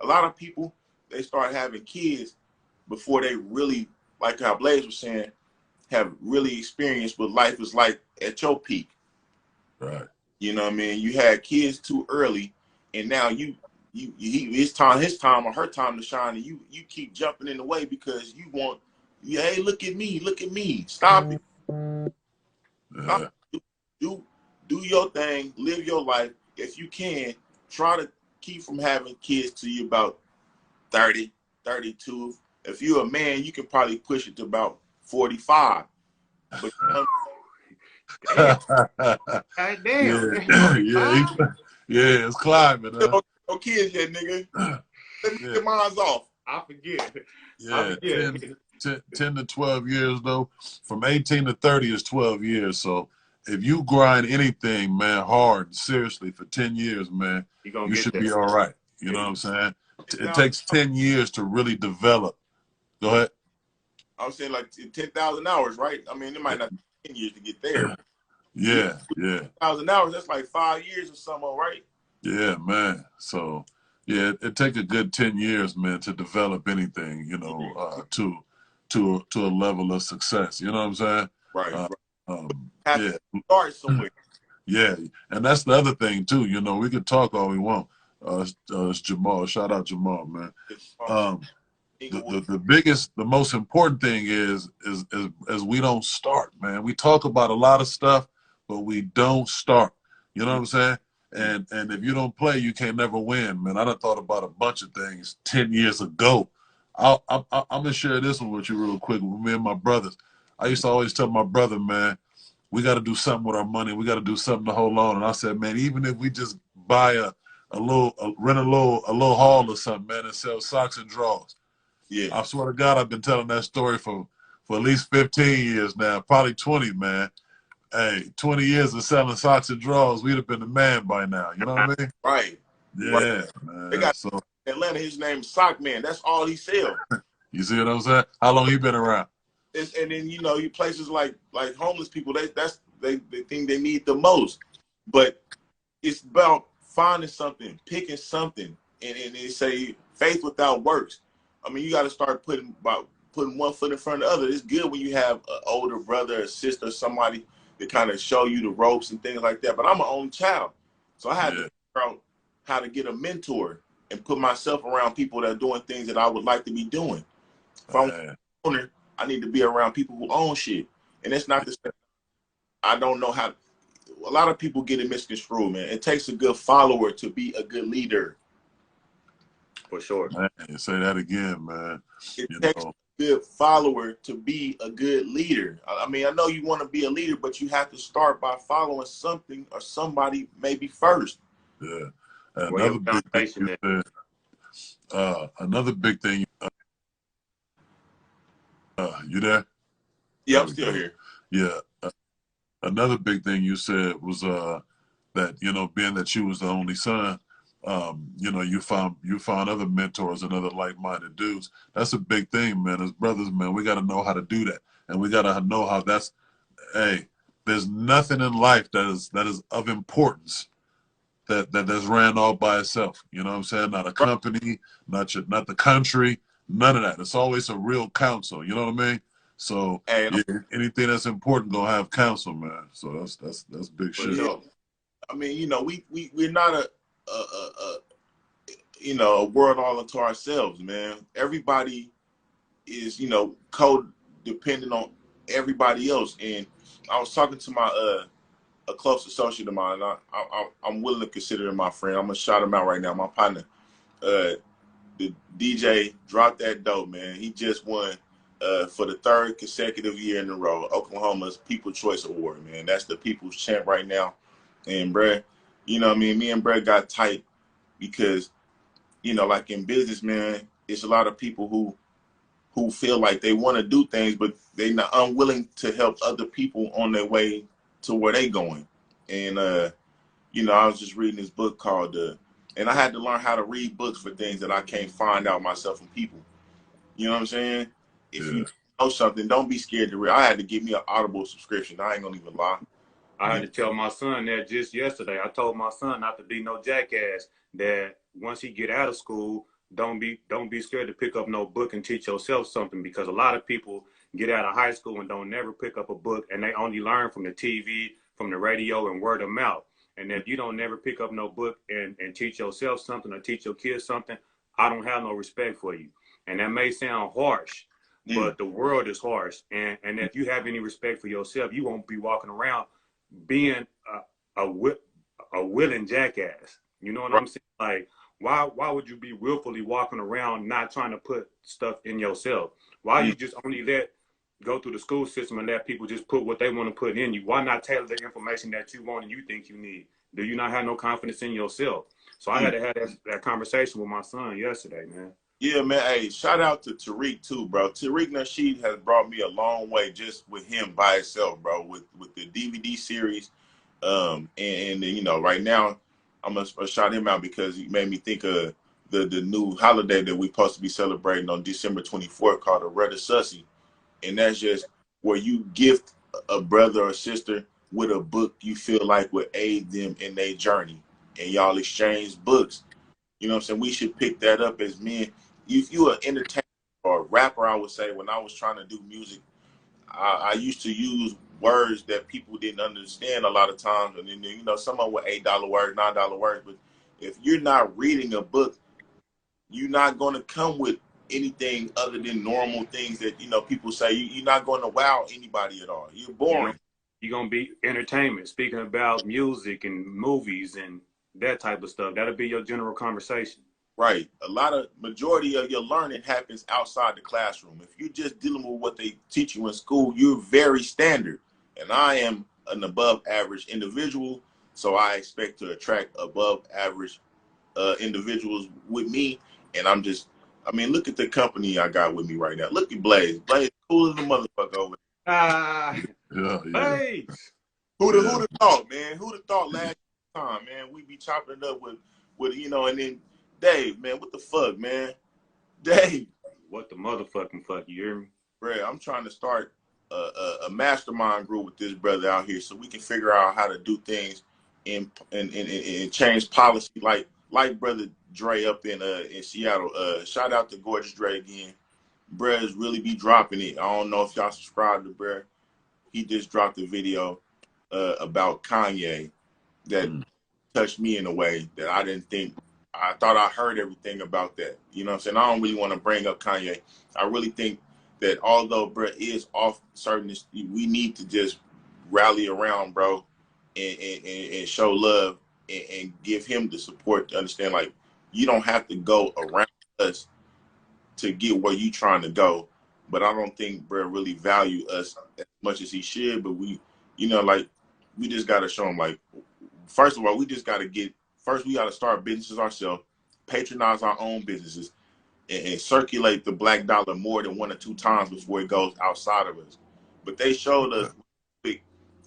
a lot of people, they start having kids before they really, like how Blaze was saying, have really experienced what life is like at your peak. Right. You know what I mean? You had kids too early, and now his time or her time to shine, and you keep jumping in the way because you want, hey, look at me, stop it. Stop. Do your thing, live your life. If you can, try to keep from having kids till you about 30, 32. If you're a man, you can probably push it to about 45. But damn. Yeah, it's climbing. Huh? No kids yet, nigga. Let me get mine off. I forget. Yeah, 10 to 12 years though. From 18 to 30 is 12 years. So if you grind anything, man, hard, seriously, for 10 years, man, you should be all right. You know what I'm saying? It takes 10 years to really develop. Go ahead. I was saying like 10,000 hours, right? I mean, it might not take 10 years to get there. Yeah. 10,000 hours, that's like 5 years or something, right? Yeah, man. So, yeah, it takes a good 10 years, man, to develop anything, you know, to a level of success. You know what I'm saying? Right. Have to start somewhere. Yeah, and that's the other thing too. You know, we could talk all we want. It's Jamal. Shout out Jamal, man. The biggest, the most important thing is we don't start, man. We talk about a lot of stuff, but we don't start. You know what I'm saying? And if you don't play, you can't never win, man. I done thought about a bunch of things 10 years ago. I'm gonna share this one with you real quick. With me and my brothers, I used to always tell my brother, man, we got to do something with our money. We got to do something to hold on. And I said, man, even if we just buy rent a little hall or something, man, and sell socks and drawers. Yeah. I swear to God, I've been telling that story for at least 15 years now, probably 20, man. Hey, 20 years of selling socks and drawers, we'd have been the man by now. You know what I mean? Right. Yeah, man. They got Atlanta, his name is Sock Man. That's all he sells. You see what I'm saying? How long he been around? And then, you know, you places like homeless people, they think they need the most. But it's about finding something, picking something, and they say faith without works. I mean, you got to start putting one foot in front of the other. It's good when you have an older brother or sister, somebody to kind of show you the ropes and things like that. But I'm an only child, so I had to figure out how to get a mentor and put myself around people that are doing things that I would like to be doing. If I'm an owner, I need to be around people who own shit. And it's not the same. I don't know how. A lot of people get it misconstrued, man. It takes a good follower to be a good leader. For sure. Man, say that again, man. It takes a good follower to be a good leader. I mean, I know you want to be a leader, but you have to start by following something or somebody maybe first. Yeah. Where your Another big thing foundation you is. said. Another big thing. You there? Yeah, There I'm we still go. here. Yeah. Another big thing you said was that, you know, being that you was the only son, you know, you found other mentors and other like-minded dudes. That's a big thing, man. As brothers, man, we got to know how to do that, and we got to know how that's. Hey, there's nothing in life that is of importance that's ran all by itself. You know what I'm saying? Not a company, not the country, none of that. It's always a real council. You know what I mean? So Hey, yeah, anything that's important gonna have counsel, man. So that's big For shit. yeah. sure. I mean, you know, we're not a you know, a world all unto ourselves, man. Everybody is, you know, codependent on everybody else. And I was talking to my a close associate of mine. I'm willing to consider him my friend. I'm gonna shout him out right now. My partner, the DJ, dropped that dope, man. He just won for the third consecutive year in a row Oklahoma's People Choice Award, man. That's the people's champ right now. And bruh, you know what I mean? Me and bruh got tight because, you know, like in business, man, it's a lot of people who feel like they want to do things, but they're not unwilling to help other people on their way to where they going. And you know, I was just reading this book called and I had to learn how to read books for things that I can't find out myself from people. You know what I'm saying? If Yeah. you know something, don't be scared to read. I had to give me an Audible subscription. I ain't gonna even lie. I had to tell my son that just yesterday. I told my son not to be no jackass. That once he get out of school, don't be scared to pick up no book and teach yourself something, because a lot of people get out of high school and don't never pick up a book, and they only learn from the TV, from the radio, and word of mouth. And if you don't never pick up no book and teach yourself something or teach your kids something, I don't have no respect for you. And that may sound harsh, but the world is harsh. And if you have any respect for yourself, you won't be walking around being a willing jackass. You know what Right. I'm saying? Like, why would you be willfully walking around not trying to put stuff in yourself? Why you just only go through the school system and let people just put what they want to put in you? Why not tailor the information that you want and you think you need? Do you not have no confidence in yourself? So I had to have that conversation with my son yesterday, man. Yeah, man. Hey, shout out to Tariq too, bro. Tariq Nasheed has brought me a long way just with him by itself, bro. With the DVD series, and you know, right now I'm gonna shout him out because he made me think of the new holiday that we're supposed to be celebrating on December 24th called the Rudder Sussy, and that's just where you gift a brother or sister with a book you feel like would aid them in their journey, and y'all exchange books. You know what I'm saying? We should pick that up as men. If you are entertainer or a rapper, I would say when I was trying to do music, I used to use words that people didn't understand a lot of times. And then, you know, some of them were $8 words, $9 words. But if you're not reading a book, you're not going to come with anything other than normal things that, you know, people say. You're not going to wow anybody at all. You're boring. You're gonna be entertainment, speaking about music and movies and that type of stuff. That'll be your general conversation. Right. Majority of your learning happens outside the classroom. If you're just dealing with what they teach you in school, you're very standard. And I am an above average individual, so I expect to attract above average individuals with me. And I mean, look at the company I got with me right now. Look at Blaze. Blaze, cool as a motherfucker over Ah, Yeah. hey, there. Yeah. Who'd have thought, man? Who'd have thought last time, man? We be chopping it up with you know, and then Dave, man, what the fuck, man? Dave. what the motherfucking fuck? You hear me? Bro, I'm trying to start a mastermind group with this brother out here so we can figure out how to do things and change policy like brother Dre up in Seattle. Shout out to Gorgeous Dre again. Bruh's really be dropping it. I don't know if y'all subscribe to Bruh. He just dropped a video about Kanye that touched me in a way that I didn't think. I thought I heard everything about that. You know what I'm saying? I don't really want to bring up Kanye. I really think that although bro is off certain, we need to just rally around, bro, and show love and give him the support to understand, like, you don't have to go around us to get where you trying to go. but I don't think bro really value us as much as he should. But we, you know, like we just got to show him, like, first of all, we just got to we got to start businesses ourselves, patronize our own businesses, and circulate the black dollar more than 1 or 2 times before it goes outside of us. But they showed us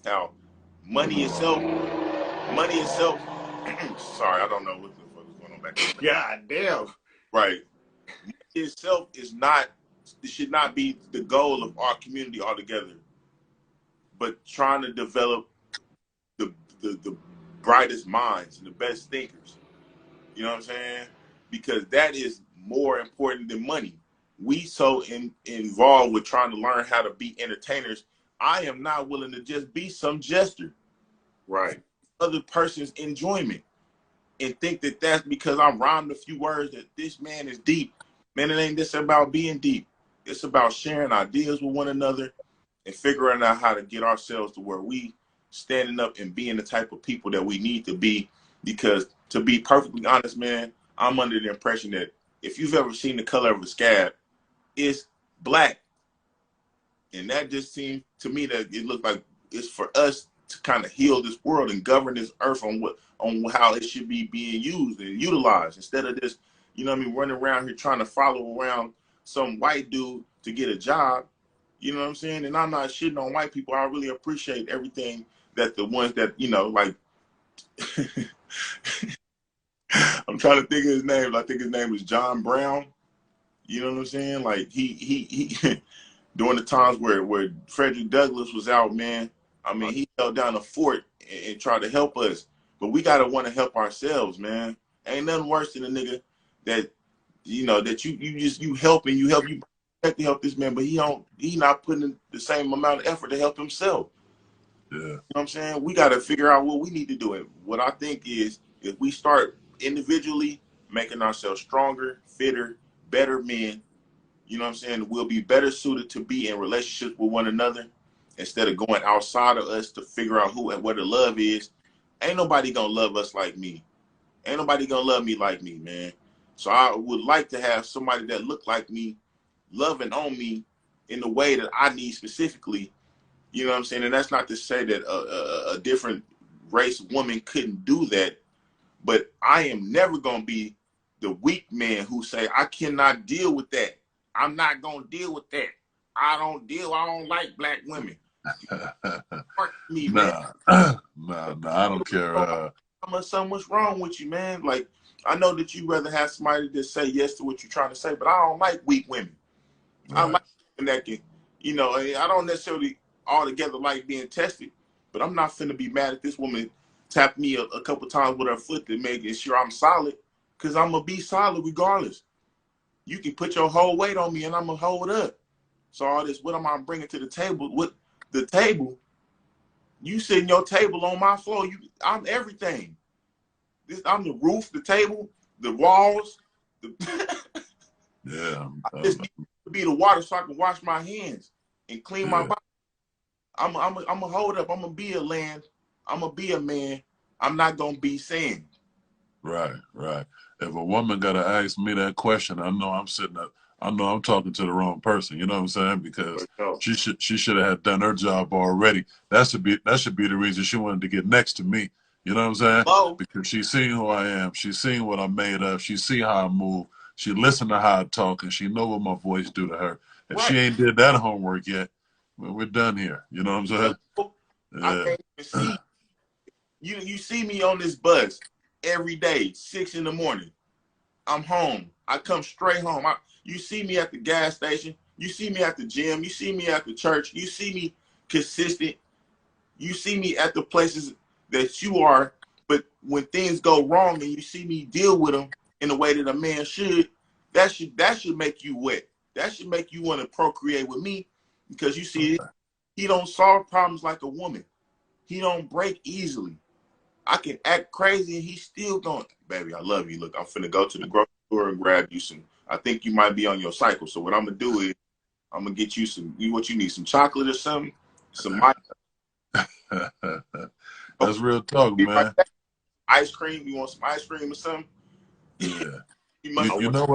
how money itself, sorry, I don't know what the fuck is going on back there. God damn. Right. Money itself it should not be the goal of our community altogether, but trying to develop the brightest minds and the best thinkers. You know what I'm saying? Because that is more important than money. We so involved with trying to learn how to be entertainers. I am not willing to just be some jester. Right. Other person's enjoyment. And think that that's because I'm rhyming a few words that this man is deep. Man, it ain't just about being deep. It's about sharing ideas with one another and figuring out how to get ourselves to where we standing up and being the type of people that we need to be. Because to be perfectly honest, man, I'm under the impression that if you've ever seen the color of a scab, it's black. And that just seemed to me that it looked like it's for us to kind of heal this world and govern this earth on how it should be being used and utilized, instead of just, you know what I mean, running around here trying to follow around some white dude to get a job. You know what I'm saying? And I'm not shitting on white people. I really appreciate everything that the ones that, you know, like I'm trying to think of his name. I think his name was John Brown. You know what I'm saying? Like he during the times where Frederick Douglass was out, man, I mean, he held down a fort and tried to help us. But we gotta want to help ourselves, man. Ain't nothing worse than a nigga that, you know, that you help to help this man, but he not putting in the same amount of effort to help himself. Yeah. You know what I'm saying? We gotta figure out what we need to do. And what I think is, if we start individually making ourselves stronger, fitter, better men, you know what I'm saying, we'll be better suited to be in relationships with one another instead of going outside of us to figure out who and what the love is. Ain't nobody gonna love us like me. Ain't nobody gonna love me like me, man. So I would like to have somebody that look like me, loving on me in the way that I need specifically. You know what I'm saying? And that's not to say that a different race woman couldn't do that, but I am never gonna be the weak man who say, I cannot deal with that. I'm not gonna deal with that. I don't like black women. Me, nah, I don't care. Son, what's wrong with you, man? Like, I know that you rather have somebody that say yes to what you're trying to say, but I don't like weak women. Right. I like women that can, you know, I don't necessarily altogether like being tested, but I'm not finna be mad at this woman tap me a couple times with her foot to make sure I'm solid, because I'm gonna be solid regardless. You can put your whole weight on me and I'm gonna hold up. So all this, what am I bringing to the table? What the table? You sitting your table on my floor. I'm everything. I'm the roof, the table, the walls. Yeah. I just need to be the water so I can wash my hands and clean my body. I'm gonna hold up. I'm gonna be a land. I'm gonna be a man. I'm not gonna be sand. Right. If a woman gotta ask me that question, I know I'm talking to the wrong person. You know what I'm saying? Because she should have done her job already. That should be the reason she wanted to get next to me. You know what I'm saying? Hello? Because she's seen who I am. She's seen what I'm made of. She see how I move. She listen to how I talk, and she know what my voice do to her. If she ain't did that homework yet, well, we're done here. You know what I'm saying? I can't even see you see me on this bus every day, 6 in the morning. I'm home. I come straight home. You see me at the gas station. You see me at the gym. You see me at the church. You see me consistent. You see me at the places that you are. But when things go wrong and you see me deal with them in the way that a man should, that should make you wet. That should make you want to procreate with me, because you see, he don't solve problems like a woman. He don't break easily. I can act crazy and he's still going, baby, I love you. Look, I'm finna go to the grocery store and grab you some. I think you might be on your cycle. So what I'm gonna do is I'm gonna get you what you need, some chocolate or something, some That's real talk, man. Right, ice cream. You want some ice cream or something? Yeah. You know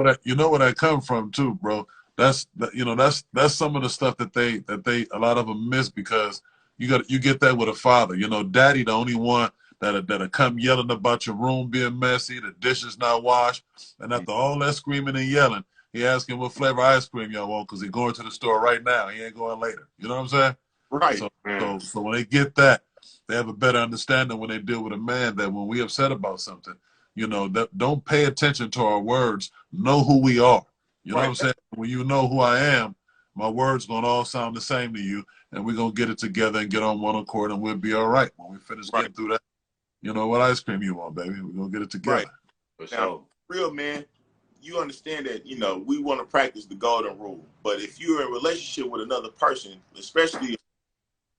what I come from too, bro. that's some of the stuff that they a lot of them miss, because you get that with a father. You know, daddy the only one that'll come yelling about your room being messy, the dishes not washed, and after all that screaming and yelling, he asking what flavor ice cream y'all want, because he's going to the store right now. He ain't going later. You know what I'm saying? Right. So when they get that, they have a better understanding when they deal with a man, that when we upset about something, you know, that don't pay attention to our words. Know who we are. You know what I'm saying? When you know who I am, my words gonna all sound the same to you, and we're gonna get it together and get on one accord, and we'll be all right. When we finish getting through that, you know, what ice cream you want, baby? We're gonna get it together. Right. Now, real man, you understand that, you know, we want to practice the golden rule. But if you're in a relationship with another person, especially,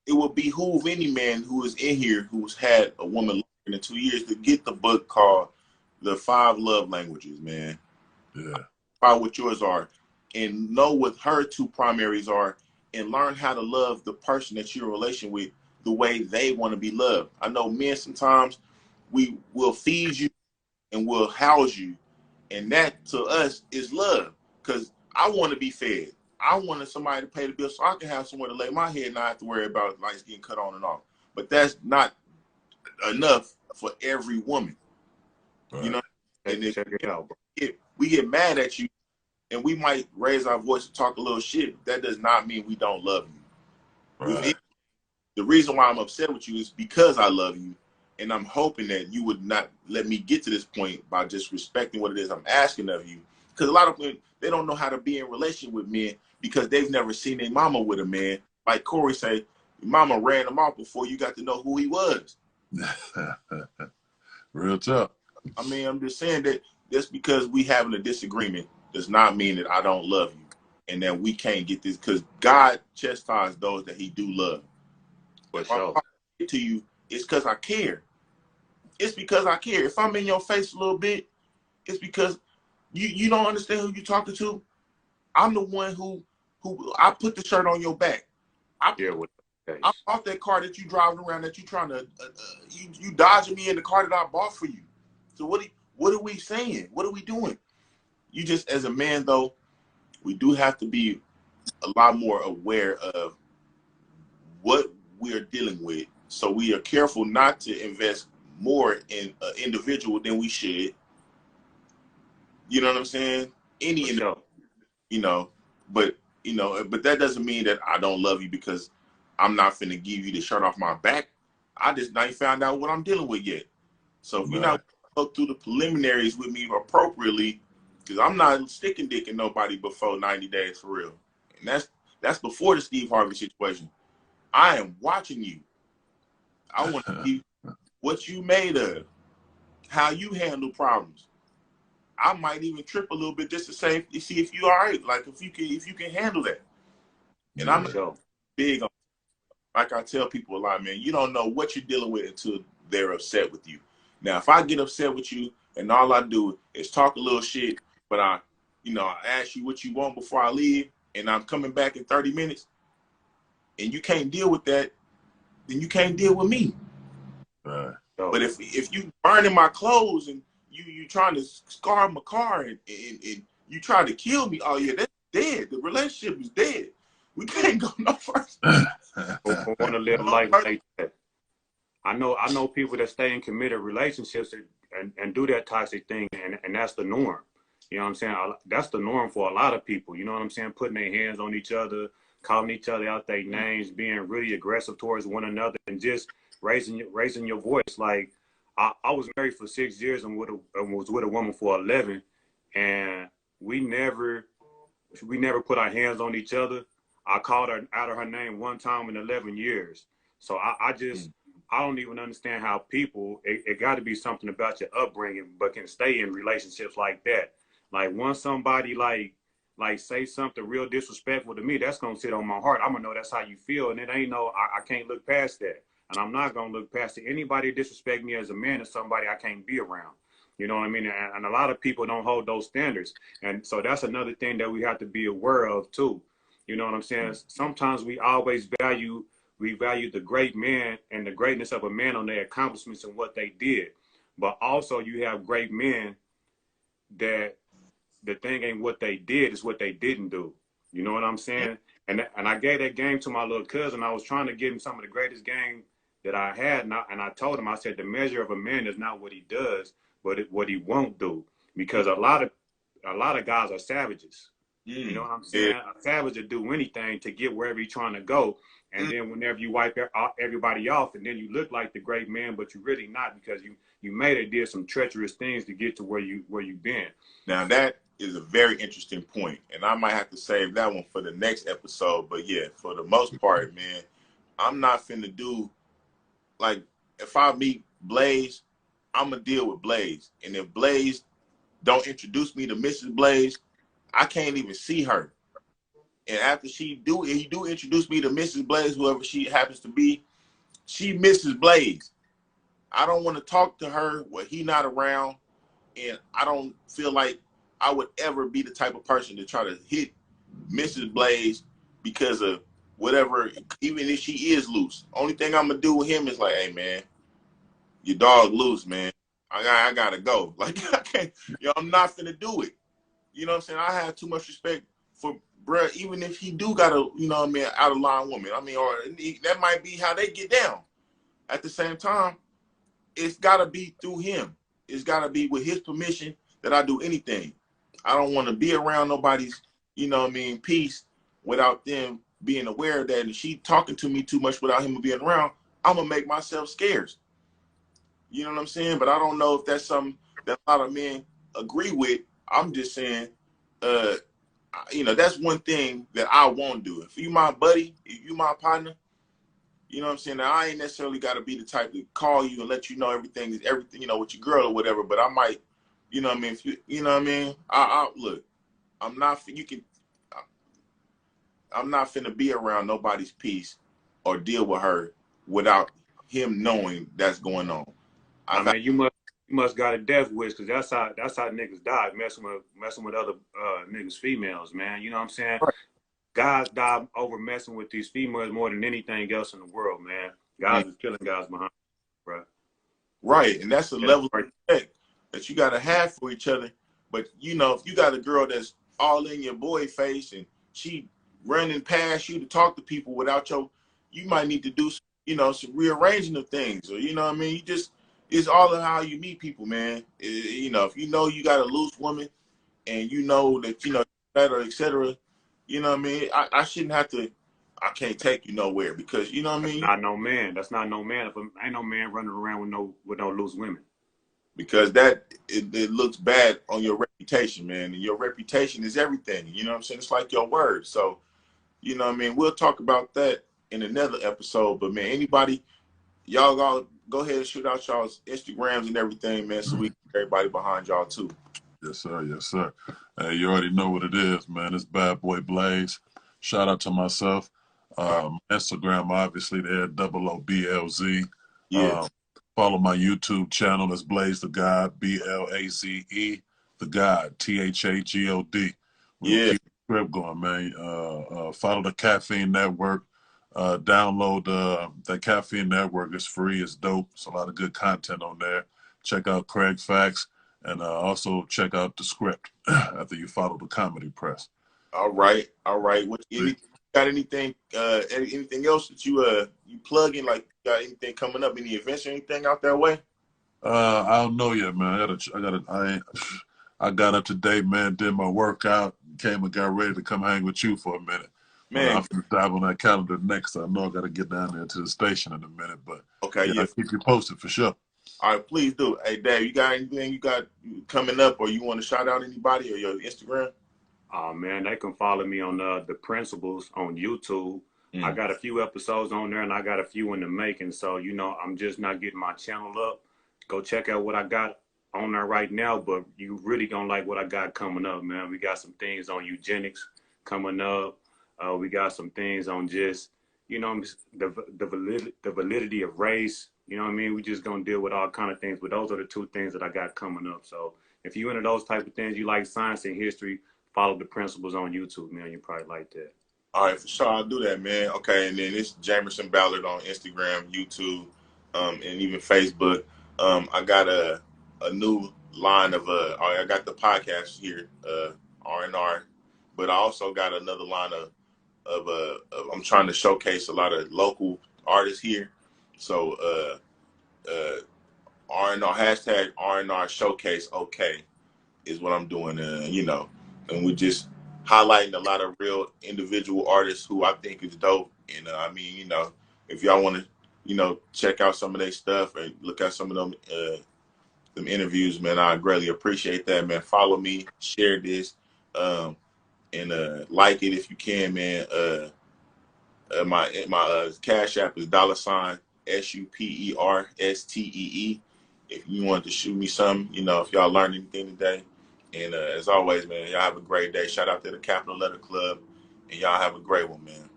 it will behoove any man who is in here who's had a woman longer than 2 years to get the book called The 5 Love Languages, man. Yeah. Find what yours are and know what her 2 primaries are, and learn how to love the person that you're in a relation with the way they want to be loved. I know men sometimes we will feed you and we'll house you, and that to us is love, because I want to be fed. I wanted somebody to pay the bill so I can have somewhere to lay my head and not have to worry about lights getting cut on and off. But that's not enough for every woman. Right. You know, and if we get mad at you and we might raise our voice and talk a little shit, that does not mean we don't love you. Right. The reason why I'm upset with you is because I love you, and I'm hoping that you would not let me get to this point by just respecting what it is I'm asking of you. Because a lot of women, they don't know how to be in relation with men because they've never seen their mama with a man. Like Corey say, your mama ran him off before you got to know who he was. Real tough. I mean, I'm just saying that just because we having a disagreement does not mean that I don't love you and that we can't get this, because God chastises those that he do love. But sure. To you, it's because I care. It's because I care. If I'm in your face a little bit, it's because you don't understand who you're talking to. I'm the one who I put the shirt on your back. I'm off that car that you driving around, that you trying to you dodging me in the car that I bought for you. So what are we saying? What are we doing? You just, as a man though, we do have to be a lot more aware of what we are dealing with. So we are careful not to invest more in an individual than we should. You know what I'm saying? But that doesn't mean that I don't love you because I'm not finna give you the shirt off my back. I just ain't found out what I'm dealing with yet. So if you're not go through the preliminaries with me appropriately, because I'm not sticking dick in nobody before 90 days for real. And that's before the Steve Harvey situation. I am watching you. I want to see what you made of, how you handle problems. I might even trip a little bit just to see if you all right, like if you can handle that. And I'm big on, like I tell people a lot, man, you don't know what you're dealing with until they're upset with you. Now, if I get upset with you and all I do is talk a little shit, but I ask you what you want before I leave, and I'm coming back in 30 minutes, and you can't deal with that, then you can't deal with me. Right. But if you burning my clothes and you trying to scar my car and you try to kill me, oh yeah, that's dead. The relationship is dead. We can't go no further. I want to live life like that. I know people that stay in committed relationships and do that toxic thing, and that's the norm. You know what I'm saying? That's the norm for a lot of people. You know what I'm saying? Putting their hands on each other, calling each other out their names, being really aggressive towards one another, and just raising your voice. Like I was married for 6 years and was with a woman for 11, and we never put our hands on each other. I called her out of her name one time in 11 years. So I don't even understand how people, it got to be something about your upbringing, but can stay in relationships like that. Like once somebody like say something real disrespectful to me, that's going to sit on my heart. I'm going to know that's how you feel. And it ain't I can't look past that. And I'm not going to look past it. Anybody disrespect me as a man is somebody I can't be around. You know what I mean? And a lot of people don't hold those standards. And so that's another thing that we have to be aware of too. You know what I'm saying? Sometimes we always value the great man and the greatness of a man on their accomplishments and what they did. But also you have great men that the thing ain't what they did, it's what they didn't do. You know what I'm saying? And I gave that game to my little cousin. I was trying to give him some of the greatest game that I had, and I told him, I said, the measure of a man is not what he does, but what he won't do, because a lot of guys are savages. You know what I'm saying? A savage will do anything to get wherever he's trying to go. And then whenever you wipe everybody off, and then you look like the great man, but you're really not, because you may have did some treacherous things to get to where you've been. Now that is a very interesting point, and I might have to save that one for the next episode. But yeah, for the most part, man, I'm not finna do, like, if I meet Blaze, I'm gonna deal with Blaze, and if Blaze don't introduce me to Mrs. Blaze, I can't even see her. And after he do introduce me to Mrs. Blaze, whoever she happens to be, she Mrs. Blaze. I don't want to talk to her when he not around, and I don't feel like I would ever be the type of person to try to hit Mrs. Blaze because of whatever, even if she is loose. Only thing I'm gonna do with him is like, hey man, your dog loose, man. I gotta go. Like, I can't, I'm not finna do it. You know what I'm saying? I have too much respect for bruh, even if he do got a, out of line woman. I mean, or that might be how they get down. At the same time, it's gotta be through him. It's gotta be with his permission that I do anything. I don't want to be around nobody's, peace without them being aware of that. And she talking to me too much without him being around, I'm gonna make myself scarce. You know what I'm saying? But I don't know if that's something that a lot of men agree with. I'm just saying, that's one thing that I won't do. If you my buddy, if you my partner, you know what I'm saying? Now, I ain't necessarily got to be the type to call you and let you know everything, with your girl or whatever, but I might, if you, I look, I'm not finna be around nobody's peace or deal with her without him knowing that's going on. I mean, you must got a death wish, because that's how niggas die, messing with other niggas' females, man. You know what I'm saying? Right. Guys die over messing with these females more than anything else in the world, man. Guys is killing guys behind, bro. Right, and that's a level of respect that you gotta have for each other. But if you got a girl that's all in your boy face and she running past you to talk to people without you might need to do some rearranging of things, or you just, it's all in how you meet people, man. If you got a loose woman and that better, etc. I shouldn't have to. I can't take you nowhere because That's not no man. That's not no man. Ain't no man running around with no loose women. Because it looks bad on your reputation, man. And your reputation is everything. You know what I'm saying? It's like your word. So, we'll talk about that in another episode. But man, y'all go ahead and shoot out y'all's Instagrams and everything, man, so we can get everybody behind y'all too. Yes, sir. Yes, sir. Hey, you already know what it is, man. It's Bad Boy Blaze. Shout out to myself. Instagram, obviously, there, OOBLZ. Yeah. Follow my YouTube channel. It's Blaze the God, BLAZE, the God, THAGOD. We'll keep the script going, man. Follow the Caffeine Network. Download that Caffeine Network. It's free. It's dope. It's a lot of good content on there. Check out Craig Facts, and also check out the script after you follow the Comedy Press. All right. Got anything else that you plug in? Like, got anything coming up? Any events or anything out that way? I don't know yet, man. I got up to date, man. Did my workout. Came and got ready to come hang with you for a minute. Man, I'm gonna dive on that calendar next. I know I got to get down there to the station in a minute, but okay, I'll keep you posted for sure. All right, please do. Hey, Dave, you got anything you got coming up, or you want to shout out anybody or your Instagram? Oh man, they can follow me on the Principles on YouTube. I got a few episodes on there, and I got a few in the making. So I'm just not getting my channel up. Go check out what I got on there right now. But you really gonna like what I got coming up, man. We got some things on eugenics coming up. We got some things on just the validity of race. You know what I mean? We just gonna deal with all kind of things. But those are the two things that I got coming up. So if you into those type of things, you like science and history, follow the Principles on YouTube, man. You probably like that. All right, for sure, I'll do that, man. Okay, and then it's Jamerson Ballard on Instagram, YouTube, and even Facebook. I got a new line of I got the podcast here, R&R but I also got another line of I'm trying to showcase a lot of local artists here. So R&R hashtag R&R showcase okay is what I'm doing. You know, and we're just highlighting a lot of real individual artists who I think is dope. And I mean, you know, if y'all want to, you know, check out some of their stuff and look at some of them interviews, man, I greatly appreciate that, man. Follow me, share this, and like it if you can, man. My Cash App is $SuperStee. If you want to shoot me something, you know, if y'all learned anything today. And as always, man, y'all have a great day. Shout out to the Capital Letter Club, and y'all have a great one, man.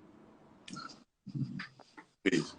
Peace.